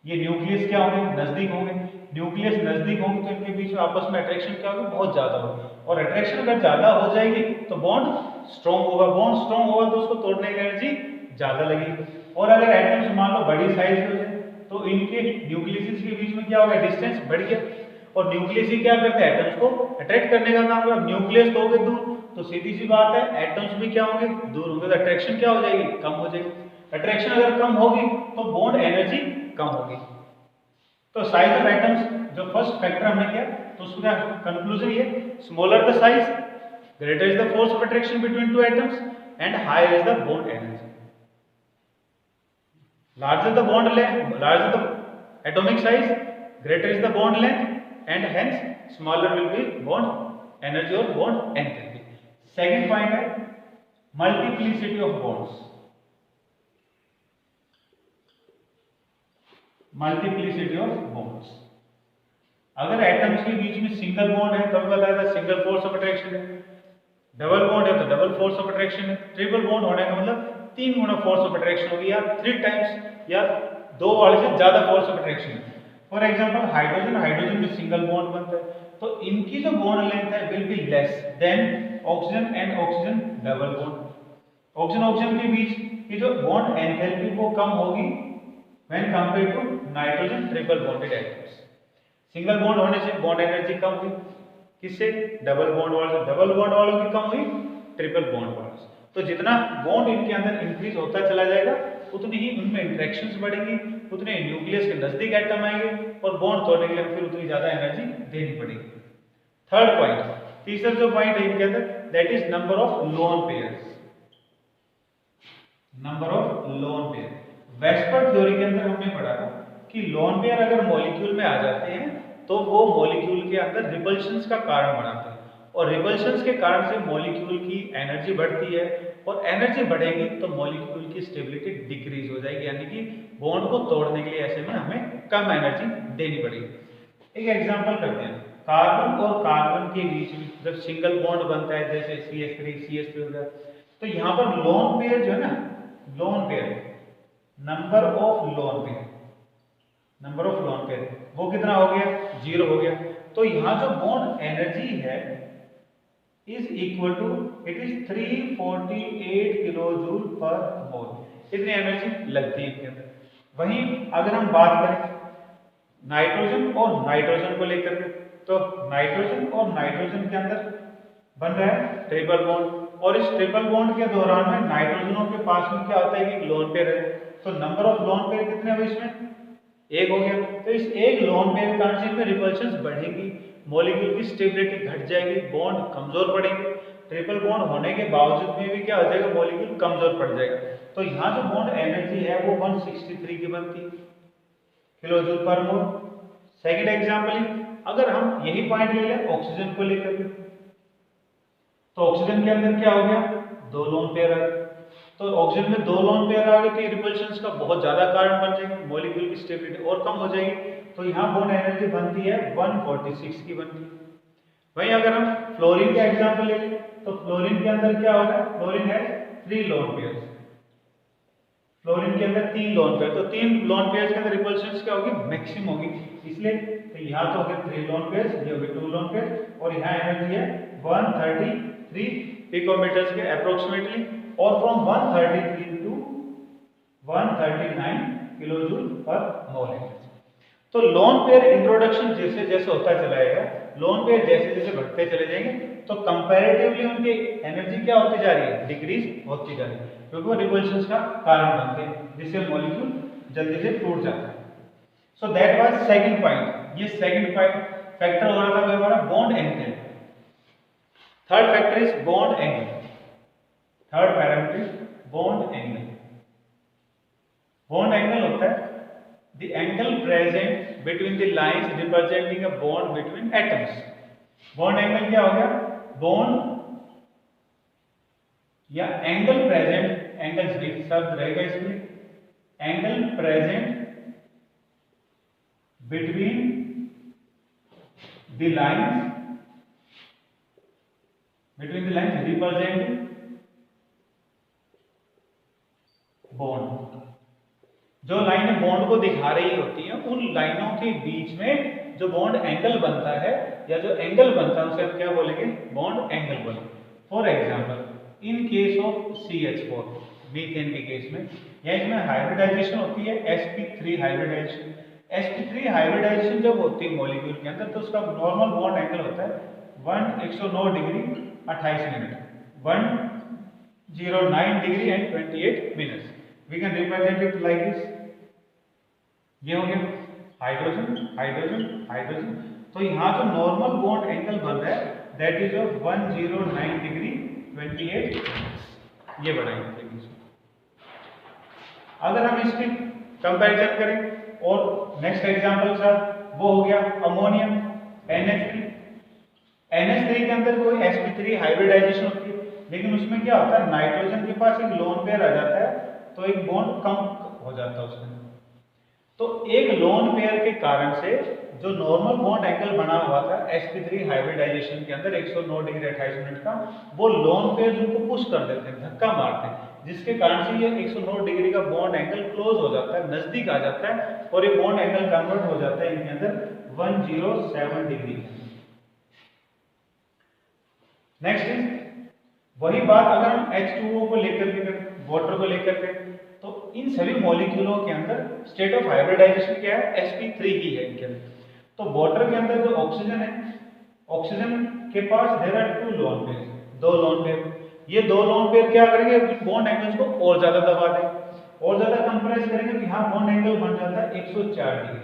ये न्यूक्लियस क्या होंगे? नजदीक होंगे। न्यूक्लियस नजदीक होंगे तो इनके बीच में आपस में अट्रैक्शन क्या होगी? बहुत ज्यादा होगी। और अट्रैक्शन अगर ज्यादा हो जाएगी तो बॉन्ड स्ट्रॉन्ग होगा। बॉन्ड स्ट्रॉन्ग होगा तो उसको तोड़ने की एनर्जी ज्यादा लगेगी। और अगर एटम्स मान लो बड़ी साइज के हो जाए तो इनके न्यूक्लियस के बीच में क्या होगा? डिस्टेंस बढ़ गया। और न्यूक्लियस ही क्या करते हैं? एटम्स को अट्रैक्ट करने का काम करेगा। न्यूक्लियस तो हो गए दूर, तो सीधी सी बात है एटम्स भी क्या होंगे? दूर होंगे, तो अट्रैक्शन क्या हो जाएगी? कम हो जाएगी। अट्रैक्शन अगर कम होगी तो बॉन्ड एनर्जी कम होगी। तो साइज ऑफ एटम्स जो फर्स्ट फैक्टर हमने किया, तो उसका कंक्लूजन ये, smaller the size greater is the force of attraction between two atoms and higher is the bond energy. Larger the bond length, larger the atomic size, greater is the bond length and hence smaller will be bond energy और बॉन्ड एंथैल्पी। सेकंड पॉइंट है multiplicity of bonds. Multiplicity of bonds, अगर एटम्स के बीच में सिंगल बॉन्ड है तब बताया था सिंगल फोर्स ऑफ अट्रैक्शन है, डबल बॉन्ड है तो डबल फोर्स ऑफ अट्रैक्शन है, ट्रिपल बॉन्ड होने का मतलब 3 गुना फोर्स ऑफ अट्रैक्शन होगी, या 3 टाइम्स या 2 वाले से ज्यादा फोर्स ऑफ अट्रैक्शन है। फॉर एग्जांपल हाइड्रोजन, हाइड्रोजन में सिंगल बॉन्ड बनता है तो इनकी जो बॉन्ड लेंथ है will be less than oxygen and oxygen double bond. Oxygen oxygen के बीच की जो बॉन्ड एंथैल्पी वो कम होगी when compared to nitrogen triple bonded atoms. Single bond होने से बॉन्ड एनर्जी कम हुई, किससे? डबल बॉन्ड वालों से। डबल बॉन्ड वालों की कम हुई ट्रिपल बॉन्ड वालों से। तो जितना बॉन्ड इनके अंदर इंक्रीज होता चला जाएगा उतनी ही उनमें इंटरेक्शंस बढ़ेंगी, उतने न्यूक्लियस के नजदीक एटम आएंगे और बॉन्ड तोड़ने के लिए फिर उतनी ज्यादा एनर्जी देनी पड़ेगी। थर्ड पॉइंट, तीसरा जो पॉइंट है इनके अंदर, that is number of lone pairs. Number of lone pair, VSEPR theory के अंदर हमने पढ़ा था कि लोन पेयर अगर मॉलिक्यूल में आ जाते हैं तो वो मॉलिक्यूल के अंदर रिपल्शंस का कारण बनाते हैं, और रिपल्शंस के कारण से मॉलिक्यूल की एनर्जी बढ़ती है, और एनर्जी बढ़ेगी तो मॉलिक्यूल की स्टेबिलिटी डिक्रीज हो जाएगी, यानी कि बॉन्ड को तोड़ने के लिए ऐसे में हमें कम एनर्जी देनी पड़ेगी। एक एग्जांपल करते हैं, कार्बन और कार्बन के बीच में जब सिंगल बॉन्ड बनता है, जैसे CH3 CH3 हो गया, तो यहाँ पर लोन पेयर जो है ना, lone pair, number of lone pair वो कितना हो गया, 0 हो गया। तो यहाँ जो बॉन्ड एनर्जी है is equal to, it is 348 kilo joule per mole, इतनी एनर्जी लगती है इसके अंदर। वहीं अगर हम बात करें नाइट्रोजन और नाइट्रोजन को लेकर के, तो नाइट्रोजन और नाइट्रोजन के अंदर बन रहा है ट्रिपल बॉन्ड, और इस ट्रिपल बॉन्ड के दौरान में नाइट्रोजनों के पास में क्या होता है कि लोन पेयर है, तो नंबर ऑफ लोन पेयर कितने हुए इसमें, 1 हो गया। तो इस एक लोन पेयर के कारण से रिपल्शंस बढ़ेगी, मॉलिक्यूल की स्टेबिलिटी घट जाएगी, बॉन्ड कमजोर पड़ेंगे। ट्रिपल बॉन्ड होने के बावजूद में भी क्या हो जाएगा, मॉलिक्यूल कमजोर पड़ जाएगा। तो यहाँ जो बॉन्ड एनर्जी है वो 163 की बनती है किलो जूल पर मोल। सेकेंड एग्जाम्पल, अगर हम यही पॉइंट ले लें ऑक्सीजन को लेकर के, तो ऑक्सीजन के अंदर क्या हो गया, 2 लोन पेयर आ गए। तो ऑक्सीजन में 2 लोन पेयर आ गए तो रिपल्शंस का बहुत ज्यादा कारण बन जाएगा, मॉलिक्यूल की स्टेबिलिटी और कम हो जाएगी। तो यहाँ बॉन्ड एनर्जी बनती है 146 की बनती है। वहीं अगर हम फ्लोरीन का एग्जांपल ले लें, तो फ्लोरीन के अंदर क्या होगा, फ्लोरीन है 3 लोन पेयर, फ्लोरीन के अंदर 3 लोन पेयर, तो 3 लोन पेयर के अंदर रिपल्शंस क्या होगी, मैक्सिमम होगी, इसलिए तो यहाँ तो हो गए 3 लोन पेयर, ये हो गए 2 लोन पेयर, और यहाँ एनर्जी है 133 पिकोमीटर्स के अप्रोक्सीमेटली, और from 133 to 139 kilo joule per मोल है। तो लोन पेयर इंट्रोडक्शन जैसे जैसे होता चला जाएगा, लोन पेयर जैसे जैसे बढ़ते चले जाएंगे, तो कंपैरेटिवली उनकी एनर्जी क्या होती जा रही है, डिक्रीज होती जा रही है, क्योंकि वो रिपल्शंस का कारण बनते हैं, जिससे मॉलिक्यूल जल्दी से टूट जाता है। So that was second point. ये सेकंड पॉइंट फैक्टर हो रहा था हमारा bond angle. Third factor is bond angle, third parameter is bond angle. Bond angle होता है the angle present between the lines representing a bond between atoms। Bond angle क्या हो गया, बॉन्ड या एंगल प्रेजेंट, एंगल शब्द रहेगा इसमें, angle present between the lines representing bond. जो लाइनें बॉन्ड को दिखा रही होती हैं, उन लाइनों के बीच में जो बॉन्ड एंगल बनता है या जो एंगल बनता है उसे हम क्या बोलेंगे, बॉन्ड एंगल बोलेंगे। For example, in case of CH4, methane के केस में, या इसमें हाइब्रिडाइजेशन होती है sp3 हाइब्रिडाइजेशन। sp3 हाइब्रिडाइजेशन जब होती है मॉलिक्यूल के अंदर, तो उसका नॉर्मल बॉन्ड एंगल होता है 109 degree 28 minute, 109 degree and 28 minutes. We can represent it like this। ये हो गया हाइड्रोजन हाइड्रोजन हाइड्रोजन। तो यहाँ जो नॉर्मल बॉन्ड एंगल बन रहा है दैट इज ऑफ 109 डिग्री 28, ये बनाएंगे। अगर हम इसकी कंपैरिजन करें और नेक्स्ट एग्जांपल सर, वो हो गया अमोनिया NH3। NH3 के अंदर कोई sp3 हाइब्रिडाइजेशन होती है, लेकिन उसमें क्या होता है, नाइट्रोजन के पास एक लोन पेयर आ जाता है, तो एक बॉन्ड कम हो जाता है उसमें। तो एक लोन पेयर के कारण से जो नॉर्मल बॉन्ड एंगल बना हुआ था sp3 हाइब्रिडाइजेशन के अंदर 109 डिग्री 28 मिनट का, वो लोन पेयर उनको पुश कर देते हैं, धक्का मारते हैं, जिसके कारण से ये 109 डिग्री का बॉन्ड एंगल क्लोज हो जाता है, नजदीक आ जाता है, और ये बॉन्ड एंगल कन्वर्ट हो जाता है इनके अंदर 107 डिग्री। नेक्स्ट इज वही बात अगर हम H2O को लेकर के करें, वाटर को लेकर के, तो इन सभी मॉलिक्यूलों के अंदर स्टेट ऑफ हाइब्रिडाइजेशन क्या है, sp3 ही है इनके अंदर। तो वाटर के अंदर जो ऑक्सीजन है, ऑक्सीजन के पास there are 2 lone pair, 2 lone pair. ये 2 लोन पेयर क्या करेंगे, बॉन्ड एंगल्स को और ज्यादा दबा देंगे और ज्यादा कंप्रेस करेंगे, तो यहाँ बॉन्ड एंगल बन जाता है 104 डिग्री।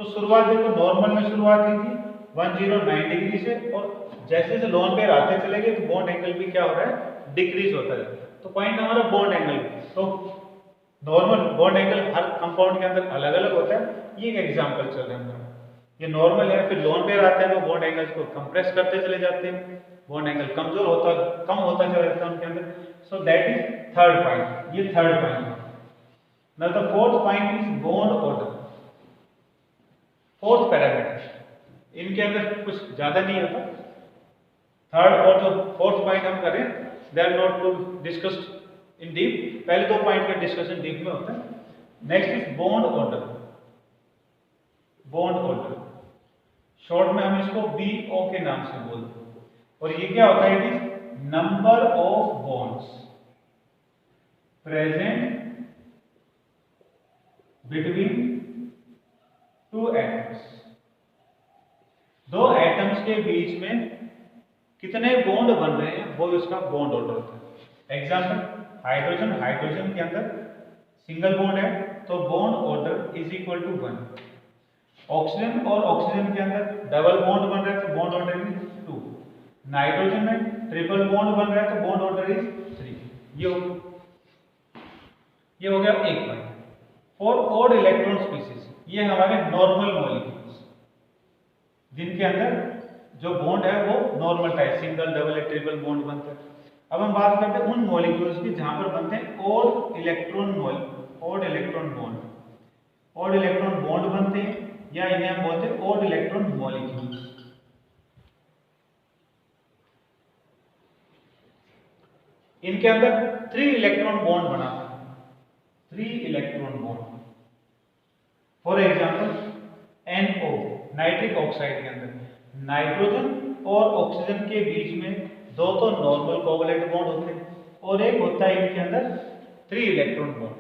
तो शुरुआत देखो नॉर्मल में शुरुआत हुई थी 109 डिग्री से, और जैसे जैसे लोन पेयर आते चले गए तो बॉन्ड एंगल भी क्या हो रहा है, डिक्रीज होता है। तो पॉइंट हमारा बॉन्ड एंगल। तो नॉर्मल बॉन्ड एंगल हर कंपाउंड के अंदर अलग अलग होता है, ये एक एग्जांपल चल रहा है हमारा। ये नॉर्मल है, फिर लोन पेयर आते हैं तो बॉन्ड एंगल्स को कंप्रेस करते चले जाते हैं, बॉन्ड एंगल कमजोर होता कम होता चला जाता है उनके अंदर. So that is third point. ये third point. Now the fourth point is bond order. Fourth parameter, इनके अंदर कुछ ज्यादा नहीं होता. थर्ड और जो फोर्थ पॉइंट हम करें they are not to discuss in deep. पहले दो पॉइंट का डिस्कशन डीप में होता है. Next is bond order. Bond order short में हम इसको BO के नाम से बोलते हैं. और ये क्या होता है? It is number of bonds present between two atoms. दो एटम्स के बीच में कितने बॉन्ड बन रहे हैं वो इसका बॉन्ड ऑर्डर होता है. Example, hydrogen. हाइड्रोजन के अंदर सिंगल बॉन्ड है तो bond order is equal to 1. Oxygen और ऑक्सीजन के अंदर डबल बॉन्ड बन रहा है तो बॉन्ड ऑर्डर इज 2. नाइट्रोजन में ट्रिपल बॉन्ड बन रहा है तो बॉन्ड ऑर्डर इज 3. ये हो गया एक point. For odd electron species, ये हमारे नॉर्मल मॉलिक्यूल्स जिनके अंदर जो बॉन्ड है वो नॉर्मल टाइप सिंगल डबल या ट्रिपल बॉन्ड बनता है. अब हम बात करते हैं उन मॉलिक्यूल्स की जहां पर बनते हैं odd electron bond. Odd electron bond बनते हैं या इन्हें हम बोलते हैं ऑड इलेक्ट्रॉन मॉलिक्यूल्स. इनके अंदर 3 इलेक्ट्रॉन बॉन्ड बनाते हैं. 3 electron bond. For example NO, nitric oxide के अंदर नाइट्रोजन और ऑक्सीजन के बीच में दो तो नॉर्मल कोवलेंट बॉन्ड होते हैं और एक होता है इनके अंदर 3 इलेक्ट्रॉन बॉन्ड.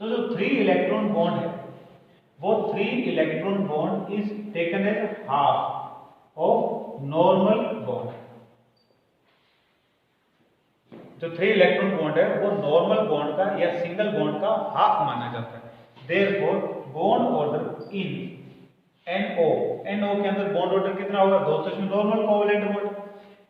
तो जो 3 इलेक्ट्रॉन बॉन्ड है वो 3 electron bond is taken as half of normal bond. जो 3 इलेक्ट्रॉन बॉन्ड है वो नॉर्मल बॉन्ड का या सिंगल बॉन्ड का हाफ माना जाता है. Therefore bond order in NO के अंदर बॉन्ड ऑर्डर कितना होगा? दो तो इसमें नॉर्मल कोवलेंट बॉन्ड.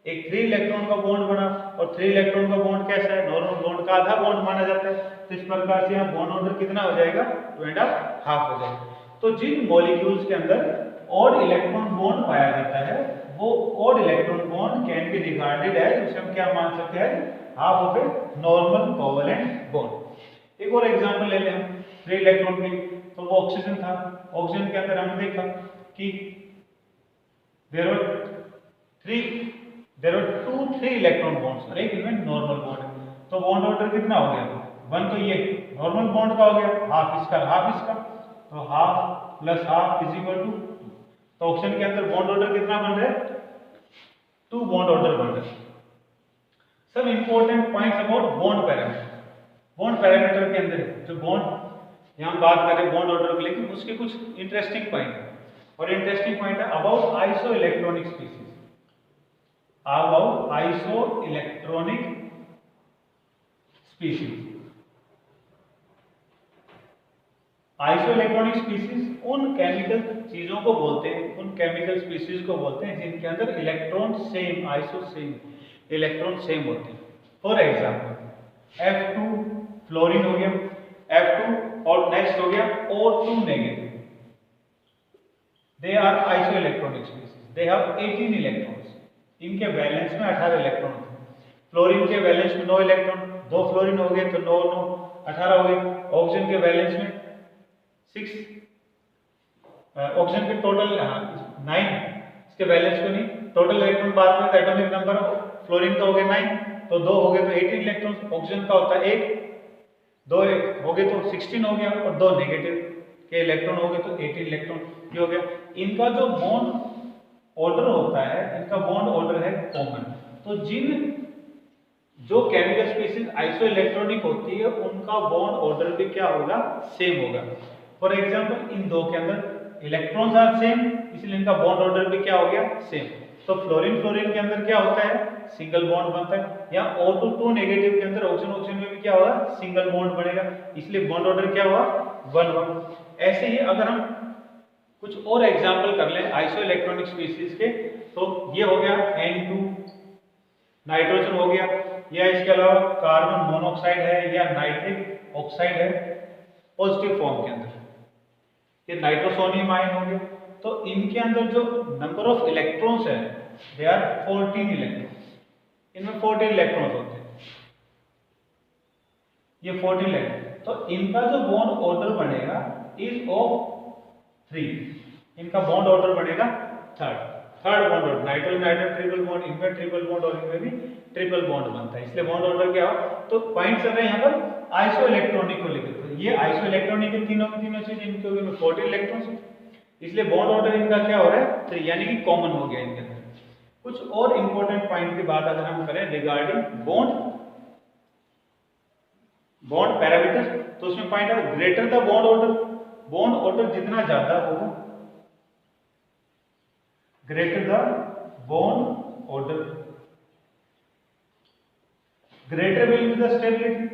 एक 3 इलेक्ट्रॉन का बॉन्ड बना और 3 इलेक्ट्रॉन का बॉन्ड कैसा है? नॉर्मल बॉन्ड का आधा बॉन्ड माना जाता है. तो इस प्रकार से यहाँ बॉन्ड ऑर्डर कितना हो जाएगा? 2.5 हो जाएगा. तो जिन मॉलिक्यूल्स के अंदर ऑड इलेक्ट्रॉन बॉन्ड पाया जाता है वो odd electron bond can be regarded as, उसे हम क्या मान सकते हैं? Half of a normal covalent bond. एक और एग्जांपल ले लें हम 3 इलेक्ट्रॉन की. तो वो ऑक्सीजन था. ऑक्सीजन के अंदर हमने देखा कि देयर वर 2 3 इलेक्ट्रॉन बॉन्ड्स और एक इनमें नॉर्मल बॉन्ड है. तो बॉन्ड ऑर्डर कितना हो गया? 1 तो ये नॉर्मल बॉन्ड का हो गया, हाफ इसका. तो half plus half is equal to. तो ऑक्सीजन के अंदर बॉन्ड ऑर्डर कितना बन रहा है? 2 बॉन्ड ऑर्डर बन रहा है. सब important points about bond parameter. Bond parameter के अंदर जो बॉन्ड यहाँ बात करें बॉन्ड ऑर्डर को लेकर, उसके कुछ इंटरेस्टिंग पॉइंट है. और इंटरेस्टिंग पॉइंट है about iso electronic species. About iso electronic species. Iso electronic species उन केमिकल चीजों को बोलते हैं, उन केमिकल स्पीसीज को बोलते हैं जिनके अंदर electron same, iso same electron same होते हैं. फॉर एग्जांपल F2 फ्लोरीन हो गया, F2 और नेक्स्ट हो गया O2 negative. They are isoelectronic species. They have 18 electrons. इनके वैलेंस में 18 इलेक्ट्रॉन होते हैं. फ्लोरीन के वैलेंस में 9 इलेक्ट्रॉन, 2 फ्लोरीन हो गए तो 9 9 18 हो गए. ऑक्सीजन के वैलेंस में 6, ऑक्सीजन के टोटल 9, इसके वैलेंस को नहीं, टोटल इलेक्ट्रॉन बात में एटॉमिक नंबर फ्लोरीन का हो गया 9, तो 2 हो गए तो 18 इलेक्ट्रॉन. ऑक्सीजन का होता है 1, 2 हो गए तो 16 हो गया और 2 नेगेटिव के इलेक्ट्रॉन हो गए तो 18 इलेक्ट्रॉन ये हो गया. इनका जो बॉन्ड ऑर्डर होता है, इनका बॉन्ड ऑर्डर है कॉमन. तो जो केमिकल स्पीसीज आइसो इलेक्ट्रॉनिक होती है उनका बॉन्ड ऑर्डर भी क्या होगा? सेम होगा. फॉर एग्जांपल इन दो के अंदर इलेक्ट्रॉन्स आर सेम, इसलिए इनका बॉन्ड ऑर्डर भी क्या हो गया? सेम. तो फ्लोरीन के अंदर क्या होता है? सिंगल बॉन्ड बनता है. या O2 नेगेटिव के अंदर ऑक्सीजन में भी क्या होगा? सिंगल बॉन्ड बनेगा, इसलिए बॉन्ड ऑर्डर क्या हुआ? 1 1. ऐसे ही अगर हम कुछ और एग्जांपल कर लें आइसो इलेक्ट्रॉनिक स्पीसीज के, तो ये हो गया N2 नाइट्रोजन हो गया, या इसके अलावा कार्बन मोनोऑक्साइड है या नाइट्रिक ऑक्साइड है पॉजिटिव फॉर्म के अंदर, ये नाइट्रोसोनियम आयन हो गया. तो इनके अंदर जो नंबर ऑफ इलेक्ट्रॉन्स है दे आर 14 इलेक्ट्रॉन्स. इनमें 14 इलेक्ट्रॉन्स होते हैं, ये 14 इलेक्ट्रॉन। तो इनका जो बॉन्ड ऑर्डर बनेगा इज ऑफ 3, इनका बॉन्ड ऑर्डर बनेगा third bond order. Nitrogen nitrogen triple bond, इनमें ट्रिपल बॉन्ड और इनमें भी ट्रिपल बॉन्ड बनता है, इसलिए बॉन्ड ऑर्डर क्या हो। तो पॉइंट चल रहे हैं यहाँ पर आइसो इलेक्ट्रॉनिक को लेकर, तो ये आइसो इलेक्ट्रॉनिक के तीनों की तीनों चीज, इनके में 14 इलेक्ट्रॉन्स है, इसलिए बॉन्ड ऑर्डर इनका क्या हो रहा है 3, यानी कि कॉमन हो गया इनके अंदर। कुछ और इंपॉर्टेंट पॉइंट की बात अगर हम करें रिगार्डिंग बॉन्ड पैरामीटर, तो उसमें पॉइंट है ग्रेटर द बॉन्ड ऑर्डर जितना ज्यादा होगा, greater the bond order, greater will be the stability,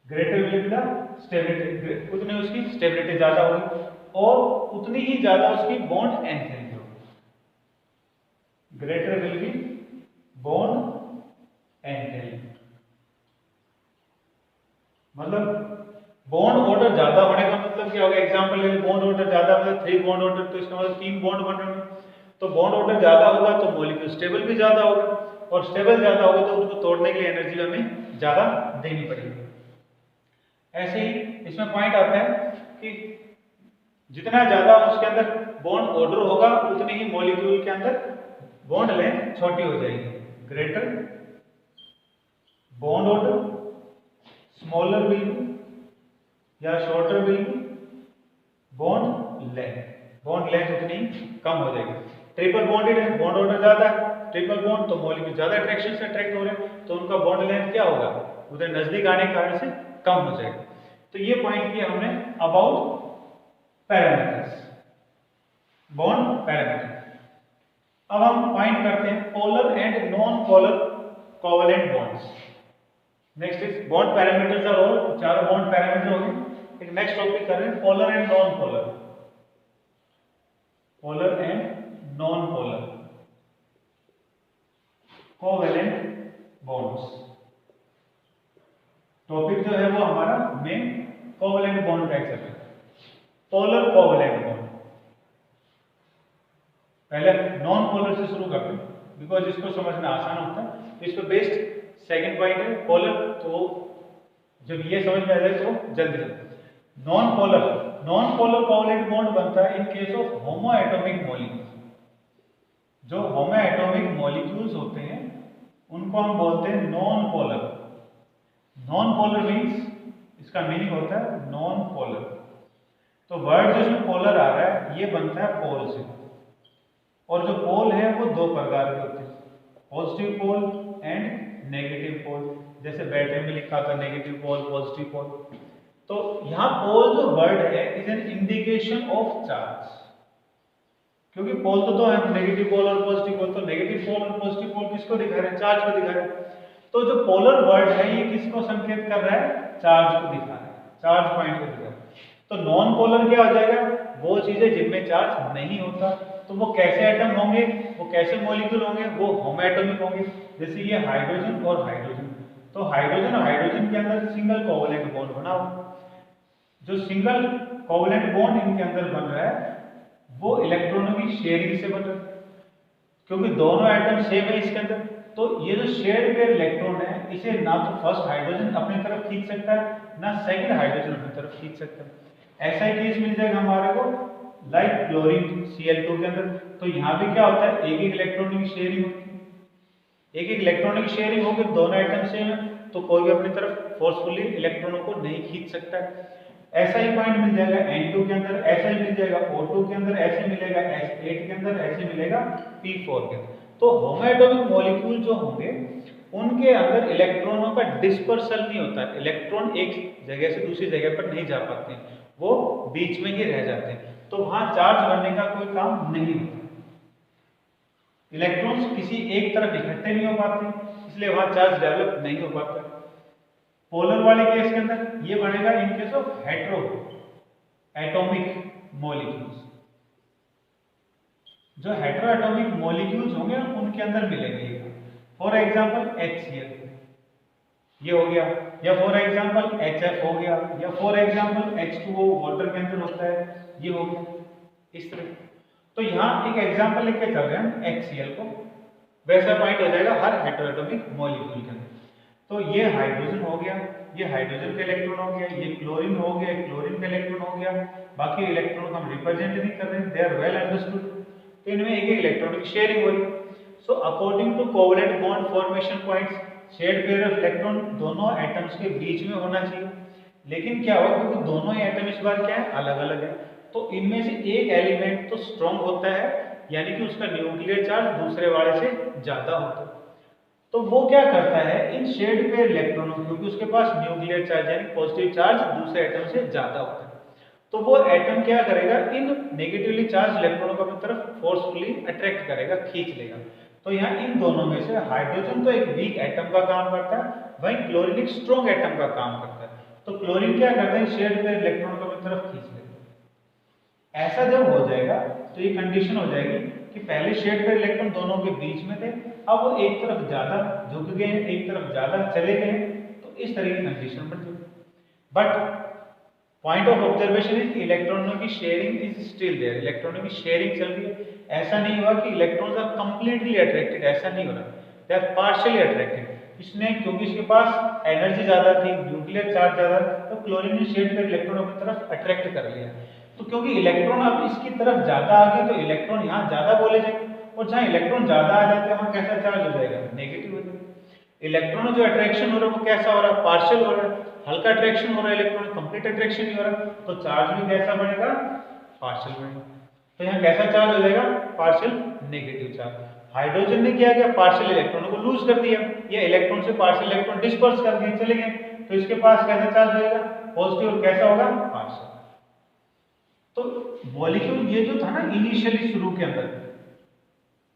greater will be the stability, उतनी उसकी स्टेबिलिटी ज्यादा होगी और उतनी ही ज्यादा उसकी बॉन्ड एंथैल्पी होगी। Greater will be bond enthalpy, मतलब बॉन्ड ऑर्डर ज्यादा होने का मतलब क्या होगा, एग्जांपल ले बॉन्ड ऑर्डर ज्यादा मतलब 3 बॉन्ड ऑर्डर, तो इसका मतलब 3 बॉन्ड बन रहे हैं। तो बॉन्ड ऑर्डर ज्यादा होगा तो मॉलिक्यूल स्टेबल भी ज्यादा होगा, और स्टेबल ज्यादा होगा तो उसको तोड़ने के लिए एनर्जी हमें ज्यादा देनी पड़ेगी। ऐसे ही इसमें पॉइंट आता है कि जितना ज्यादा उसके अंदर बॉन्ड ऑर्डर होगा उतनी ही मॉलिक्यूल के अंदर बॉन्ड लेंथ छोटी हो जाएगी। Greater bond order, smaller will be या shorter will be bond length उतनी कम हो जाएगी। ट्रिपल बॉन्डेड है, बॉन्ड ऑर्डर ज्यादा है, ट्रिपल बॉन्ड तो मॉलिक्यूल ज्यादा अट्रैक्शन से अट्रैक्ट हो रहे हैं, तो उनका बॉन्ड लेंथ क्या होगा, उधर नजदीक आने के कारण से कम हो जाएगा। तो ये पॉइंट किया हमने अबाउट पैरामीटर्स, बॉन्ड पैरामीटर। अब हम पॉइंट करते हैं polar and non polar covalent bonds. Next is bond parameters are all, चारों बॉन्ड पैरामीटर हो गए। एक नेक्स्ट टॉपिक कर रहे हैं polar and non polar, polar and non polar covalent bonds. Topic जो है वो हमारा मेन कोवेलेंट बॉन्ड का एक्सेप्ट है, पोलर कोवेलेंट बॉन्ड। पहले नॉन पोलर से शुरू करते हैं बिकॉज इसको समझना आसान होता है, तो इस पर बेस्ड सेकंड पॉइंट है पोलर, तो जब ये समझ में आ जाए तो जल्दी। नॉन पोलर कोवेलेंट बॉन्ड बनता है इन case of homo atomic molecules. जो होमो एटॉमिक मॉलिक्यूल्स होते हैं उनको हम बोलते हैं non polar. Non polar means इसका मीनिंग होता है नॉन पोलर। तो वर्ड जो इसमें पोलर आ रहा है ये बनता है पोल से, और जो पोल है वो दो प्रकार के होते हैं, positive pole and negative pole. जैसे बैटरी में लिखा था नेगेटिव पोल पॉजिटिव पोल। तो यहाँ पोल जो वर्ड है is an indication of charge, क्योंकि पोल तो है नेगेटिव पोल और पॉजिटिव पोल, तो नेगेटिव पोल और पॉजिटिव पोल किसको दिखा रहे हैं, चार्ज को दिखा रहे हैं। तो जो पोलर वर्ड है ये किसको संकेत कर रहा है, चार्ज को दिखा रहा है, चार्ज पॉइंट को दिखा रहा है। तो नॉन पोलर क्या हो जाएगा, वो चीजें जिनमें चार्ज नहीं होता। तो वो कैसे एटम होंगे, वो कैसे मॉलिक्यूल होंगे, वो होमो एटॉमिक होंगे। जैसे ये हाइड्रोजन और हाइड्रोजन, तो हाइड्रोजन और हाइड्रोजन के अंदर सिंगल कोवेलेंट बॉन्ड बना हुआ। जो सिंगल कोवेलेंट बॉन्ड इनके अंदर बन रहा है वो इलेक्ट्रॉनों की शेयरिंग से बन रहा है, क्योंकि दोनों एटम सेम है इसके अंदर। तो ये जो शेयर्ड पेयर इलेक्ट्रॉन है इसे ना तो फर्स्ट हाइड्रोजन अपनी तरफ खींच सकता है, ना सेकंड हाइड्रोजन अपनी तरफ खींच सकता है। ऐसा ही केस मिल जाएगा हमारे को लाइक क्लोरीन Cl2 के अंदर। तो यहाँ भी क्या होता है, एक एक इलेक्ट्रॉन की शेयरिंग होती है, एक एक इलेक्ट्रॉन की शेयरिंग होगी, दोनों एटम सेम है, तो कोई भी अपनी तरफ फोर्सफुली इलेक्ट्रॉनों को नहीं खींच सकता है। ऐसा ही पॉइंट मिल जाएगा N2 के अंदर, ऐसा ही मिल जाएगा O2 के अंदर, ऐसे मिलेगा S8 के अंदर, ऐसे मिलेगा P4 के अंदर। तो होमो एटॉमिक मॉलिक्यूल जो होंगे उनके अंदर इलेक्ट्रॉनों का डिस्पर्सल नहीं होता, इलेक्ट्रॉन एक जगह से दूसरी जगह पर नहीं जा पाते, वो बीच में ही रह जाते हैं, तो वहां चार्ज बनने का कोई काम नहीं होता। इलेक्ट्रॉन्स किसी एक तरफ इकट्ठे नहीं हो पाते, इसलिए वहां चार्ज डेवलप नहीं हो पाता। पोलर वाले केस के अंदर ये बनेगा इन case of hetero atomic molecules. जो हेटेरो एटॉमिक मॉलिक्यूल्स होंगे उनके अंदर मिलेंगे। फॉर एग्जांपल HCl ये हो गया, या फॉर एग्जांपल HF हो गया, या फॉर एग्जांपल H2O वाटर के अंदर होता है, ये हो गया इस तरह। तो यहाँ एक एग्जांपल लेके चल रहे हैं हम HCl को, वैसा पॉइंट हो जाएगा हर हेटेरोएटॉमिक मॉलिक्यूल के अंदर। तो ये हाइड्रोजन हो गया, ये हाइड्रोजन का इलेक्ट्रॉन हो गया, ये क्लोरीन हो गया, क्लोरीन का इलेक्ट्रॉन हो गया। बाकी इलेक्ट्रॉन को हम रिप्रेजेंट नहीं कर रहे, दे आर वेल अंडरस्टूड। तो इनमें एक इलेक्ट्रॉन की शेयरिंग हो रही। So according to covalent bond formation points, shared pair of electron दोनों एटम्स के बीच में होना चाहिए। लेकिन क्या होगा, क्योंकि दोनों ही एटम इस बार क्या है, अलग अलग है, तो इनमें से एक एलिमेंट तो स्ट्रॉन्ग होता है, यानी कि उसका न्यूक्लियर चार्ज दूसरे वाले से ज्यादा होता है। तो वो क्या करता है, इन शेयर्ड पेयर इलेक्ट्रॉनों, क्योंकि उसके पास न्यूक्लियर चार्ज यानी पॉजिटिव चार्ज दूसरे एटम से ज्यादा होता है, तो वो एटम क्या करेगा, इन नेगेटिवली चार्ज इलेक्ट्रॉनों को अपनी तरफ फोर्सफुली अट्रैक्ट करेगा, खींच लेगा। तो यहाँ इन दोनों में से हाइड्रोजन तो एक वीक एटम का काम करता है, वहीं क्लोरीन एक स्ट्रॉन्ग एटम का काम करता है। तो क्लोरीन क्या करता है, शेयर्ड पेयर इलेक्ट्रॉन को अपनी तरफ खींच लेगा। ऐसा जब हो जाएगा तो ये कंडीशन हो जाएगी कि पहले शेयर्ड पेयर इलेक्ट्रॉन दोनों के बीच में थे, अब वो एक तरफ ज्यादा झुक गए हैं, एक तरफ ज्यादा चले गए हैं, तो इस तरह की कंडीशन बन जाएगी। But point of observation is कि इलेक्ट्रॉनों की शेयरिंग इज स्टिल देयर, इलेक्ट्रॉनों की शेयरिंग चल रही है। ऐसा नहीं हुआ कि इलेक्ट्रॉन्स आर कंप्लीटली अट्रैक्टेड, ऐसा नहीं हो रहा, दे आर पार्शियली अट्रैक्टेड। इसने क्योंकि इसके पास एनर्जी ज्यादा थी, न्यूक्लियर चार्ज ज्यादा, तो क्लोरीन ने शेयर्ड पेयर इलेक्ट्रॉनों की तरफ अट्रैक्ट कर लिया। तो क्योंकि इलेक्ट्रॉन अब इसकी तरफ ज्यादा आ गए, तो इलेक्ट्रॉन यहाँ ज्यादा बोले जाएंगे, और जहाँ इलेक्ट्रॉन ज्यादा आ जाते हैं वहाँ कैसा चार्ज हो जाएगा, नेगेटिव हो जाएगा। इलेक्ट्रॉन जो अट्रैक्शन हो रहा है वो कैसा हो रहा है, पार्शियल हो रहा है, हल्का अट्रैक्शन हो रहा है, इलेक्ट्रॉन कंप्लीट अट्रैक्शन नहीं हो रहा, तो चार्ज भी कैसा बढ़ेगा, पार्शियल बढ़ेगा। तो यहाँ कैसा चार्ज हो जाएगा, पार्शियल नेगेटिव चार्ज। हाइड्रोजन ने क्या किया, पार्शियल इलेक्ट्रॉनों को लूज कर दिया, या इलेक्ट्रॉन से पार्शियल इलेक्ट्रॉन डिस्पर्स कर दिए, चले गए, तो इसके पास कैसा चार्ज रहेगा, पॉजिटिव, और कैसा होगा, पार्शियल। तो मॉलिक्यूल ये जो था ना इनिशियली शुरू के अंदर,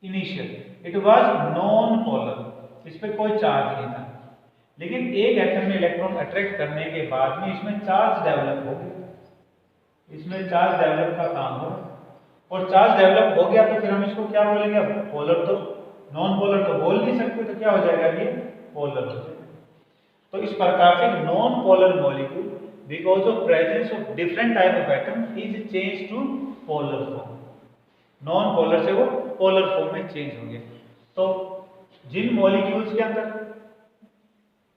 initial it was non polar, इस पे कोई चार्ज नहीं था, लेकिन एक एटम में इलेक्ट्रॉन अट्रैक्ट करने के बाद में इसमें चार्ज डेवलप हो गया, इसमें चार्ज डेवलप का काम हो, और चार्ज डेवलप हो गया तो फिर हम इसको क्या बोलेंगे, अब पोलर, तो नॉन पोलर तो बोल नहीं सकते, तो क्या हो जाएगा, ये पोलर हो जाएगा। तो इस प्रकार से non polar molecule because of presence of different type of atom is changed to polar form, non polar से वो पोलर फॉर्म में चेंज होंगे। तो जिन मॉलिक्यूल्स के अंदर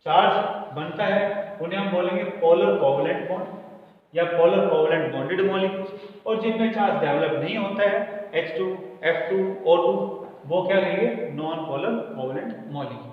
चार्ज बनता है उन्हें हम बोलेंगे पोलर कोवलेंट बॉन्ड या पोलर कोवलेंट बॉन्डेड मॉलिक्यूल्स, और जिनमें चार्ज डेवलप नहीं होता है H2, F2, O2, वो क्या कहेंगे, नॉन पोलर कोवलेंट मॉलिक्यूल।